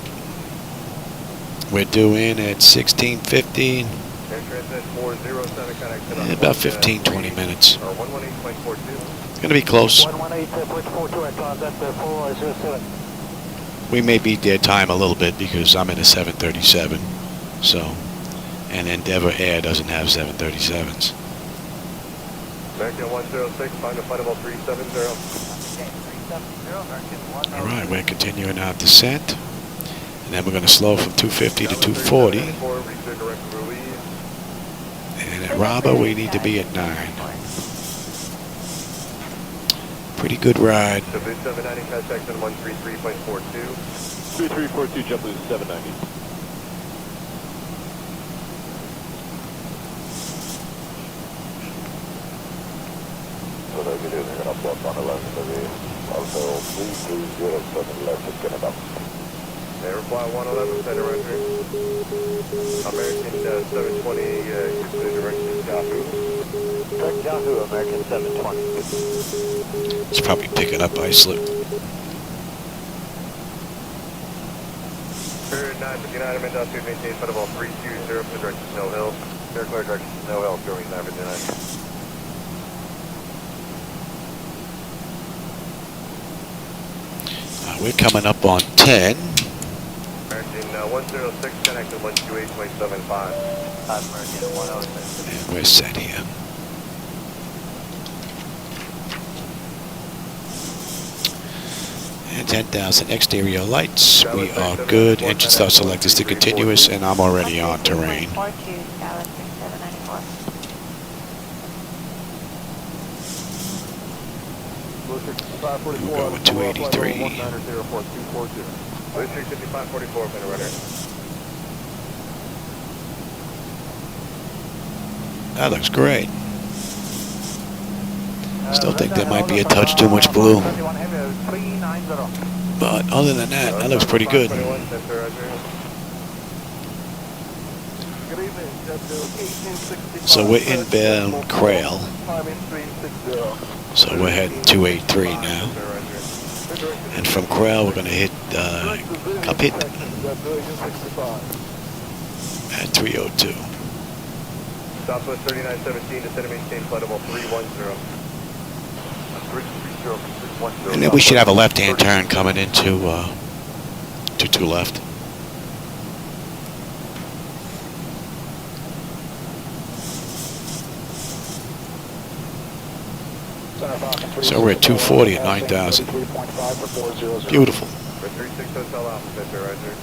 we're due in at 16:50. About 15-20 minutes. It's going to be close. We may beat their time a little bit because I'm in a 737. So, and Endeavor Air doesn't have 737s.
American 106, find the flight level 370.
All right, we're continuing our descent. And then we're going to slow from 250 to 240. And at Robba, we need to be at 9. Pretty good ride.
JetBlue 790, contact on 133.42.
3342, JetBlue 790.
So they're going to up on 11 degrees. Also, 330 left is going to up.
They reply 111, center entry. American 720, direction Yahoo.
Direct Yahoo, American 720.
It's probably picking up islip.
Spirit 959, I'm in altitude, maintain flight level 320 for direction Snow Hill.
Clear direction Snow Hill, going 959.
We're coming up on 10.
106, connected 128.75.
American 106.
And we're set here. And 10,000 exterior lights. We are good. Engine start select is to continuous, and I'm already on terrain.
42, Dallas 3794.
We're going 283.
5544, been a runner.
That looks great. Still think there might be a touch too much blue. But other than that, that looks pretty good. So we're inbound Crail. So we're heading 283 now. And from Crail, we're going to hit Cockpit at 302.
Southwest 3917, descend and maintain flight level 310.
And then we should have a left-hand turn coming into to 2 left. So we're at 240 at 9,000. Beautiful.
36 Hotel Alpha, Center, Roger.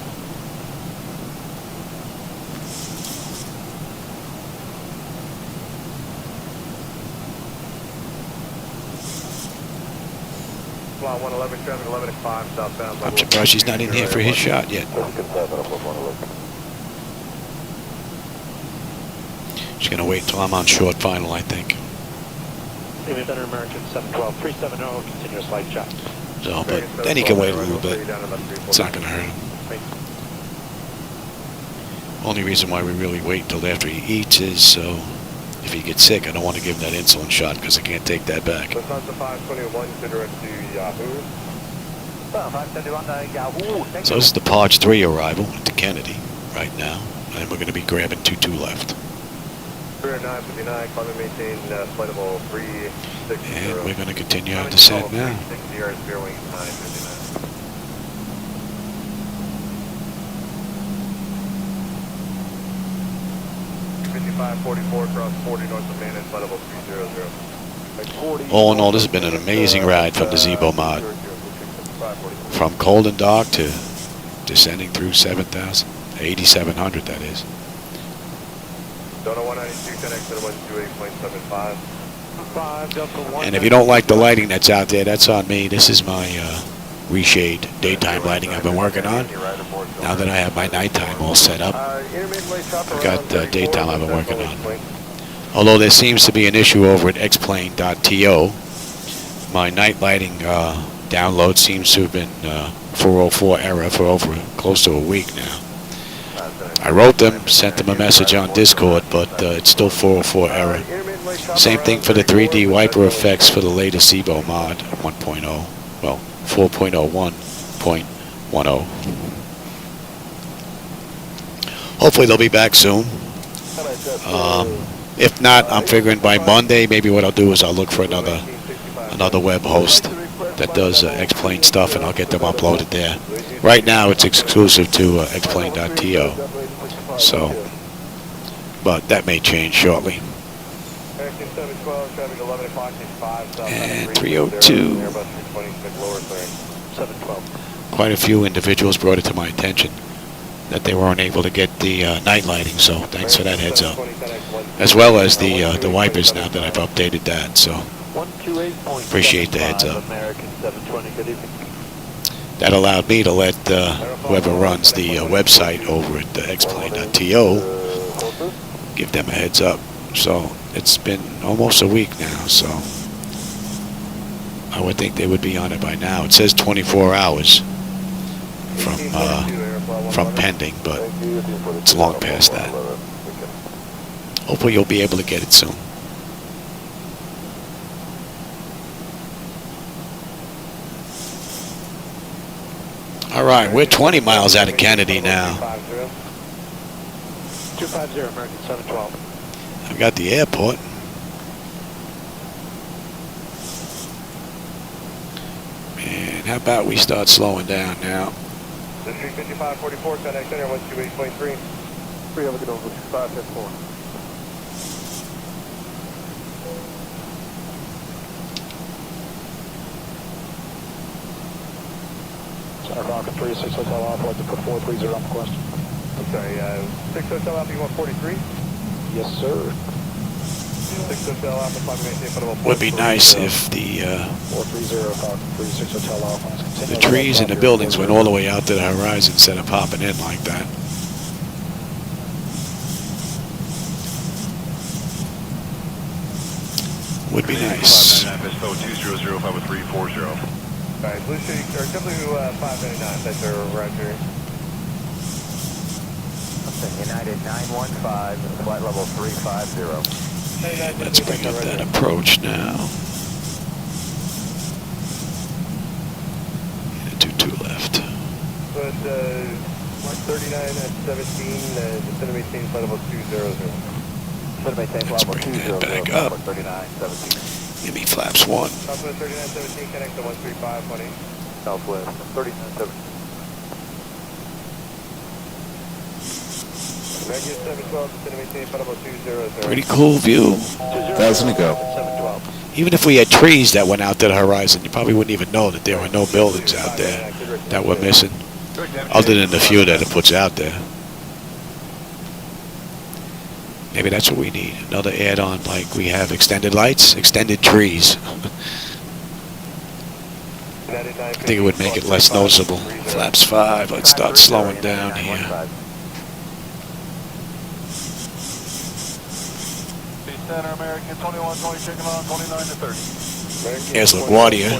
Flight 111, traffic 11 at 5, southbound.
I'm surprised she's not in here for his shot yet. She's going to wait until I'm on short final, I think.
Center American 712, 370, continuous light shot.
So, but then he can wait a little bit. It's not going to hurt him. Only reason why we really wait until after he eats is so if he gets sick, I don't want to give him that insulin shot because I can't take that back. So this is the Podge 3 arrival to Kennedy right now, and we're going to be grabbing 22 left. And we're going to continue our descent now.
5544 across 40 north of Main and flight level 300.
All in all, this has been an amazing ride from the Zibo Mod. From cold and dark to descending through 7,000, 8,700 that is.
Dona 192 connected to 128.75.
And if you don't like the lighting that's out there, that's on me. This is my reshade daytime lighting I've been working on. Now that I have my nighttime all set up, I've got daytime I've been working on. Although there seems to be an issue over at xplane.to, my night lighting download seems to have been 404 error for over close to a week now. I wrote them, sent them a message on Discord, but it's still 404 error. Same thing for the 3D wiper effects for the latest Zibo Mod 1.0. Well, 4.01.10. Hopefully they'll be back soon. If not, I'm figuring by Monday, maybe what I'll do is I'll look for another web host that does X-Plane stuff, and I'll get them uploaded there. Right now, it's exclusive to xplane.to. So, but that may change shortly. And 302. Quite a few individuals brought it to my attention that they weren't able to get the night lighting, so thanks for that heads up. As well as the wipers now that I've updated that, so appreciate the heads up. That allowed me to let whoever runs the website over at xplane.to give them a heads up. So it's been almost a week now, so I would think they would be on it by now. It says 24 hours from pending, but it's long past that. Hopefully you'll be able to get it soon. All right, we're 20 miles out of Kennedy now.
250 American 712.
I've got the airport. And how about we start slowing down now?
The Street 5544, contact center 128.3. 3, have a good over 554.
Center Falcon 36 Hotel Alpha, I'd like to put 430 on the question.
I'm sorry, 6 Hotel Alpha, you want 43?
Yes, sir.
6 Hotel Alpha, Falcon maintain footable.
Would be nice if the
430 Falcon 36 Hotel Alpha.
the trees and the buildings went all the way out to the horizon instead of popping in like that. Would be nice.
200 with 340.
Alright, Blue City, or W599, that's our Roger.
United 915, flight level 350.
Let's bring up that approach now. And 22 left.
But, 39 at 17, descend and maintain flight level 200.
Let's bring that back up.
39, 17.
Give me flaps 1.
Southwest 3917, connect to 13520.
Southwest 3917.
American 712, descend and maintain flight level 200.
Pretty cool view.
1,000 to go.
712.
Even if we had trees that went out to the horizon, you probably wouldn't even know that there were no buildings out there that were missing, other than the few that it puts out there. Maybe that's what we need, another add-on like we have extended lights, extended trees. I think it would make it less noticeable. Flaps 5, let's start slowing down here.
Center American 2120, checking on 29 to 30.
There's LaGuardia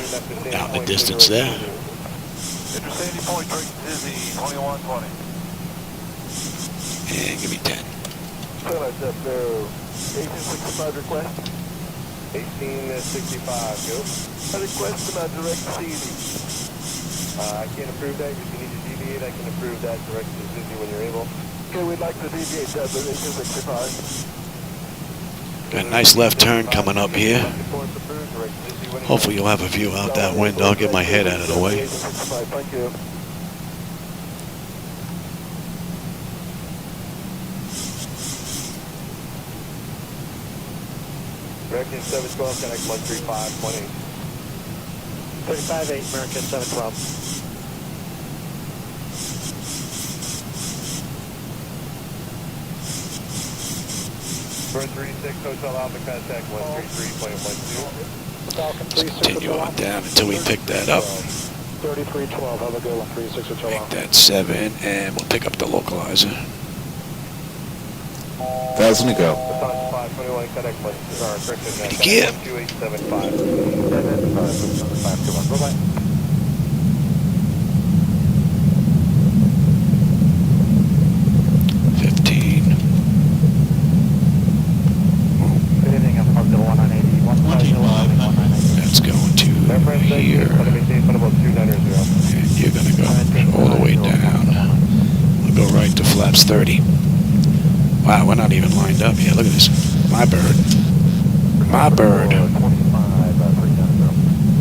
out in the distance there.
Interstate Point, Drake Dizzy 2120.
And give me 10.
Up there, 1865 request. 1865, go. A request about direct seating. I can't approve that. If you need to deviate, I can approve that direct to Disney when you're able. Okay, we'd like to deviate that, but 1865.
Got a nice left turn coming up here. Hopefully you'll have a view out that window. I'll get my head out of the way.
Thank you. American 712, connect 13520. 35-8, American 712. Bird 36, Hotel Alpha, contact 133.12.
Let's continue on down until we pick that up.
3312, have a good one, 36 Hotel
Make
Alpha.
that 7, and we'll pick up the localizer.
1,000 to go.
521, connect
Gear.
12875. Bye-bye.
That's going to here. And you're going to go all the way down. We'll go right to flaps 30. Wow, we're not even lined up yet. Look at this. My bird. My bird.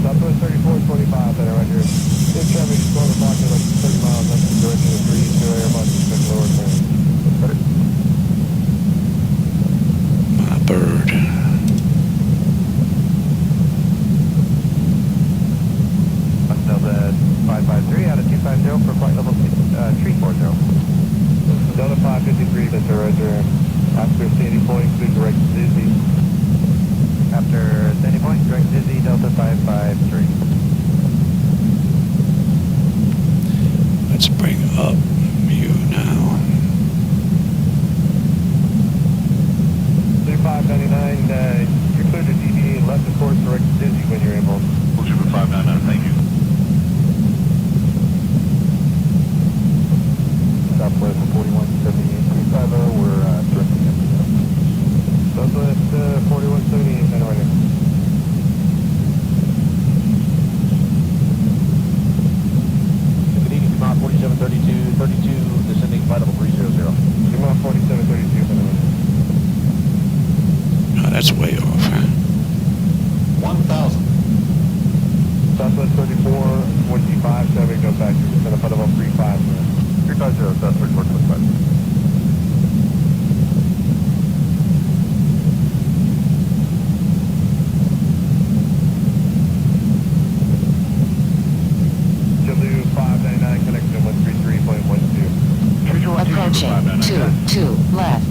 Southwest 3425, that are right here. This traffic is going approximately like 30 miles up in the direction of 3 air miles expect lower turn.
My bird.
Delta 553 out of 250 for flight level 340. Delta 553, that's a Roger. After Sandy Point, please direct Dizzy. After Sandy Point, direct Dizzy, Delta 553.
Let's bring up you now.
3599, you're clear to DD and left of course, direct Dizzy when you're able.
We'll shoot for 599, thank you.
Southwest 4178, we're directing it. Southwest 4178, right here.
Good evening, Dumont 4732, 32, descending flight level 300.
Dumont 4732,
Oh, that's way off, huh?
1,000.
Southwest 34, 1G57, goes back to center for level 35. 350, Southwest 425. Jaloo 599, connection 133.12.
Approaching 2 left.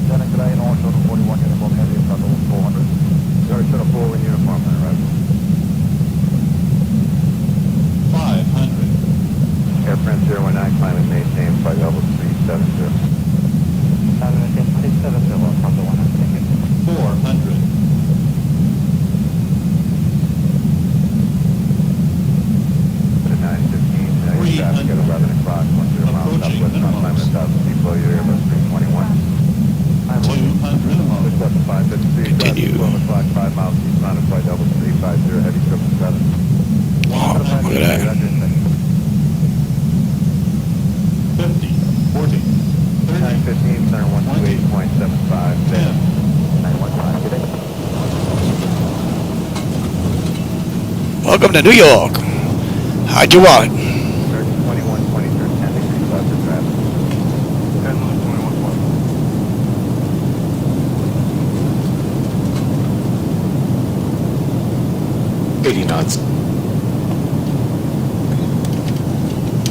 Lieutenant, good day, in Orange, 41, uniform, heavy, level 400. Sorry, shuttle 4 in uniform, on arrival.
500.
Airframe 019, climate maintain, flight level 370. 370, from the 100, thank you.
400.
At 9:15, traffic at 11 o'clock, 10 miles southwest, climate 1,000 feet below your Airbus 321.
200.
Just left to 553,
Continue.
12 o'clock, 5 miles eastbound of flight level 350, heavy 777.
Oh, look at that.
50. 40. 30.
9:15, center 128.75,
10.
915, good day.
Welcome to New York. How'd you want it?
21, 23, 10 degrees left of traffic. 10, 21,
80 knots.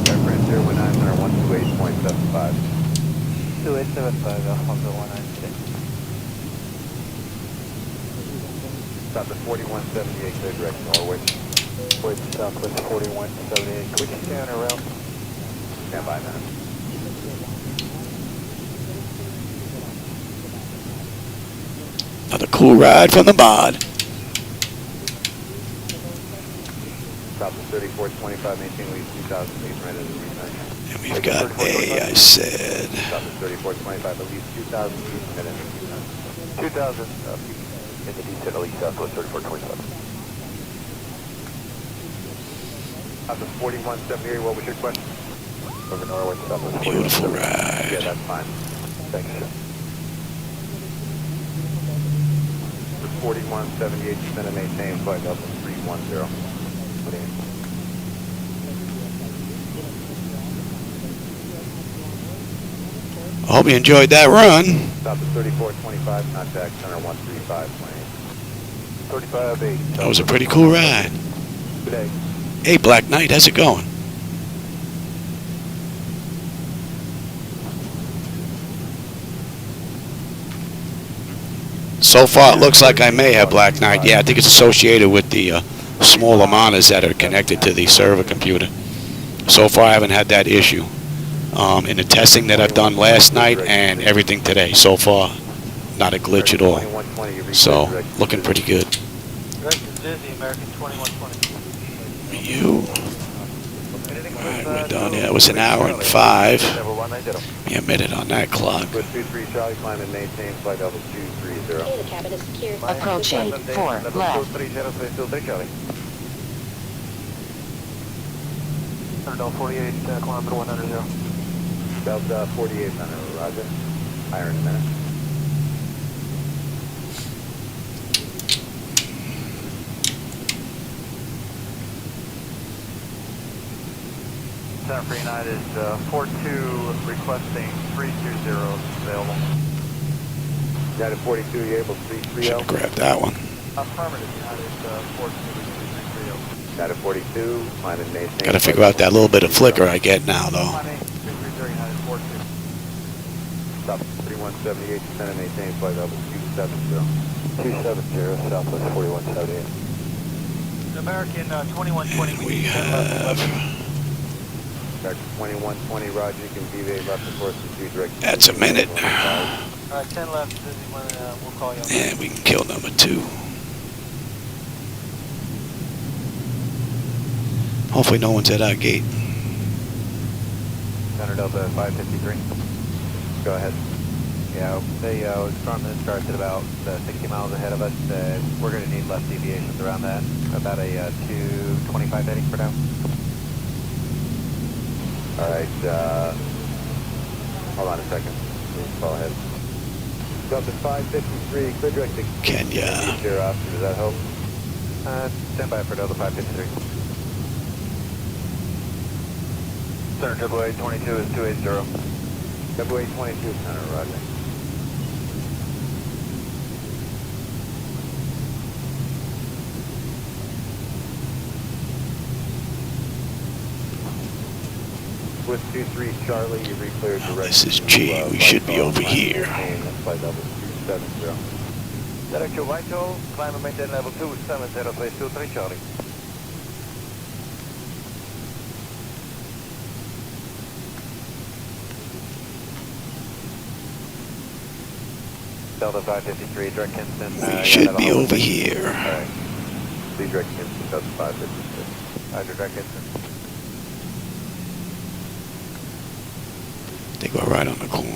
Airframe 019, center 128.75.
2875, Alfonso 196.
Stop at 4178, clear direct Norway.
Wait, Southwest 4178. Could you stay on our route?
Stand by, man.
Another cool ride from the mod.
Stop at 3425, maintain lead 2,000 feet, right as a return.
And we've got A, I said.
Stop at 3425, at least 2,000 feet, right as a return. 2,000 feet in the descent, at least Southwest 3425. Stop at 4178, what was your question? Over Norway, Southwest 4178.
Beautiful ride.
Yeah, that's fine. Thanks, sir. 4178, descend and maintain, flight level 310.
I hope you enjoyed that run.
Stop at 3425, contact center 135.8. 35.8.
That was a pretty cool ride.
Good day.
Hey, Black Knight, how's it going? So far, it looks like I may have Black Knight. Yeah, I think it's associated with the smaller monitors that are connected to the server computer. So far, I haven't had that issue. In the testing that I've done last night and everything today, so far, not a glitch at all. So, looking pretty good.
American 2120.
You. Alright, we're done. Yeah, it was an hour and 5. Yeah, a minute on that clock.
23 Charlie, climb and maintain, flight level 230.
The cabin is secure.
Approaching 4 left.
48, kilometer 100.
Delta 48, roger. Higher in a minute.
Center for United 42 requesting 320 available.
United 42, you able 330?
Should grab that one.
Affirmative, United 42 330.
United 42, climb and maintain.
Got to figure out that little bit of flicker I get now, though.
330, United 42.
Stop 3178, descend and maintain, flight level 270. 270, Southwest 4178.
American 2120.
And we have...
American 2120, roger, you can deviate left of course to 2 direct.
That's a minute.
Alright, 10 left, we'll call you on that.
And we can kill number 2. Hopefully no one's at our gate.
Center Delta 553. Go ahead.
Yeah, they stormed and starts at about 60 miles ahead of us. We're going to need less deviations around that. About a 225 heading for now.
All right. Hold on a second. Please call ahead. Delta 553, clear direct to
Kenya.
KBGR, officer, does that help?
Stand by for Delta 553. Center Triple 822 is 280.
Triple 822, center, roger. With 23 Charlie, you re-cleared direct.
This is G. We should be over here.
Flight level 270.
Director Whitehall, climb and maintain level 270, place 23 Charlie.
Delta 553, direct Kinston.
We should be over here.
Alright. Please direct Kinston, Delta 556.
Roger, direct Kinston.
They go right on the corner.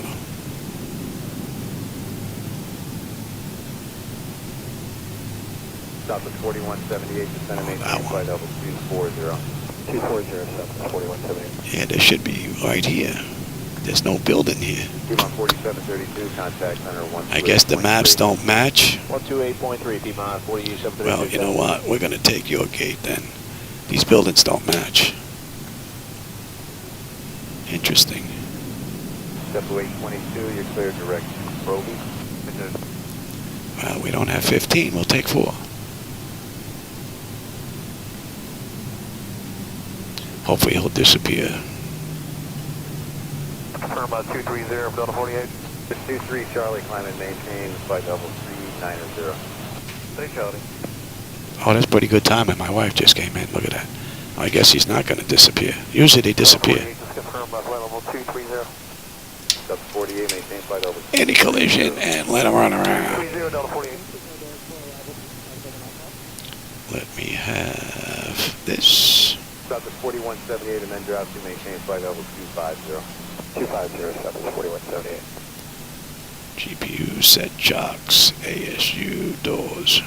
Stop at 4178, descend and maintain
that one.
flight level 240. 2407, 4178.
Yeah, there should be right here. There's no building here.
Piedmont 4732, contact center 1.
I guess the maps don't match.
128.3, Piedmont 4732.
Well, you know what? We're going to take your gate then. These buildings don't match. Interesting.
Step 822, you're cleared direct. Roby.
Well, we don't have 15. We'll take 4. Hopefully he'll disappear.
Confirm 230 Delta 48.
23 Charlie, climb and maintain flight level 390.
3 Charlie.
Oh, that's pretty good timing. My wife just came in. Look at that. I guess he's not going to disappear. Usually they disappear.
Just confirm flight level 230.
Step 48, maintain flight level.
Any collision and let him run around.
30 Delta 48.
Let me have this.
Stop at 4178 and then drop to maintain flight level 250. 250, stop at 4178.
GPU, set chocks, ASU, doors.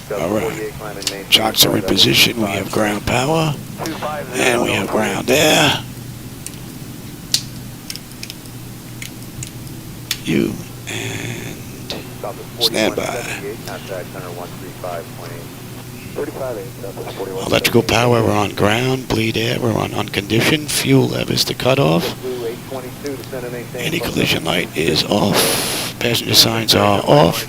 Step
All right.
48, climb and maintain
Chocks are in
flight level
position. We have ground power.
250.
And we have ground air. You and
Stop at
stand by.
4178, contact center 135.8. 35.8, stop at 41.
Electrical power, we're on ground. Bleed air, we're on unconditioned. Fuel levers to cut off.
Blue 822, descend and maintain.
Any collision light is off. Passenger signs are off.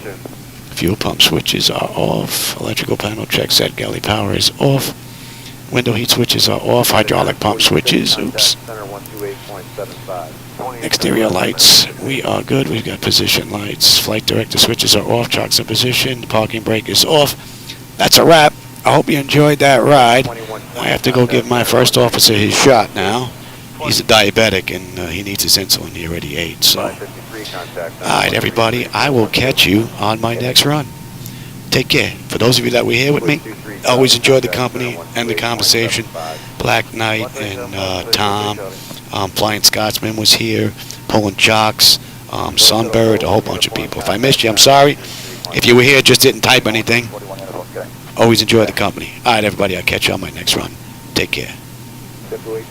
Fuel pump switches are off. Electrical panel check set. Galley power is off. Window heat switches are off. Hydraulic pump switches. Oops.
Center 128.75.
Exterior lights, we are good. We've got position lights. Flight director switches are off. Chocks in position. Parking brake is off. That's a wrap. I hope you enjoyed that ride. I have to go give my first officer his shot now. He's a diabetic and he needs his insulin. He already ate. So, all right, everybody. I will catch you on my next run. Take care. For those of you that were here with me, always enjoyed the company and the conversation. Black Knight and Tom. Flying Scotsman was here. Pulling chocks. Sunbird. A whole bunch of people. If I missed you, I'm sorry. If you were here, just didn't type anything. Always enjoy the company. All right, everybody. I'll catch you on my next run. Take care.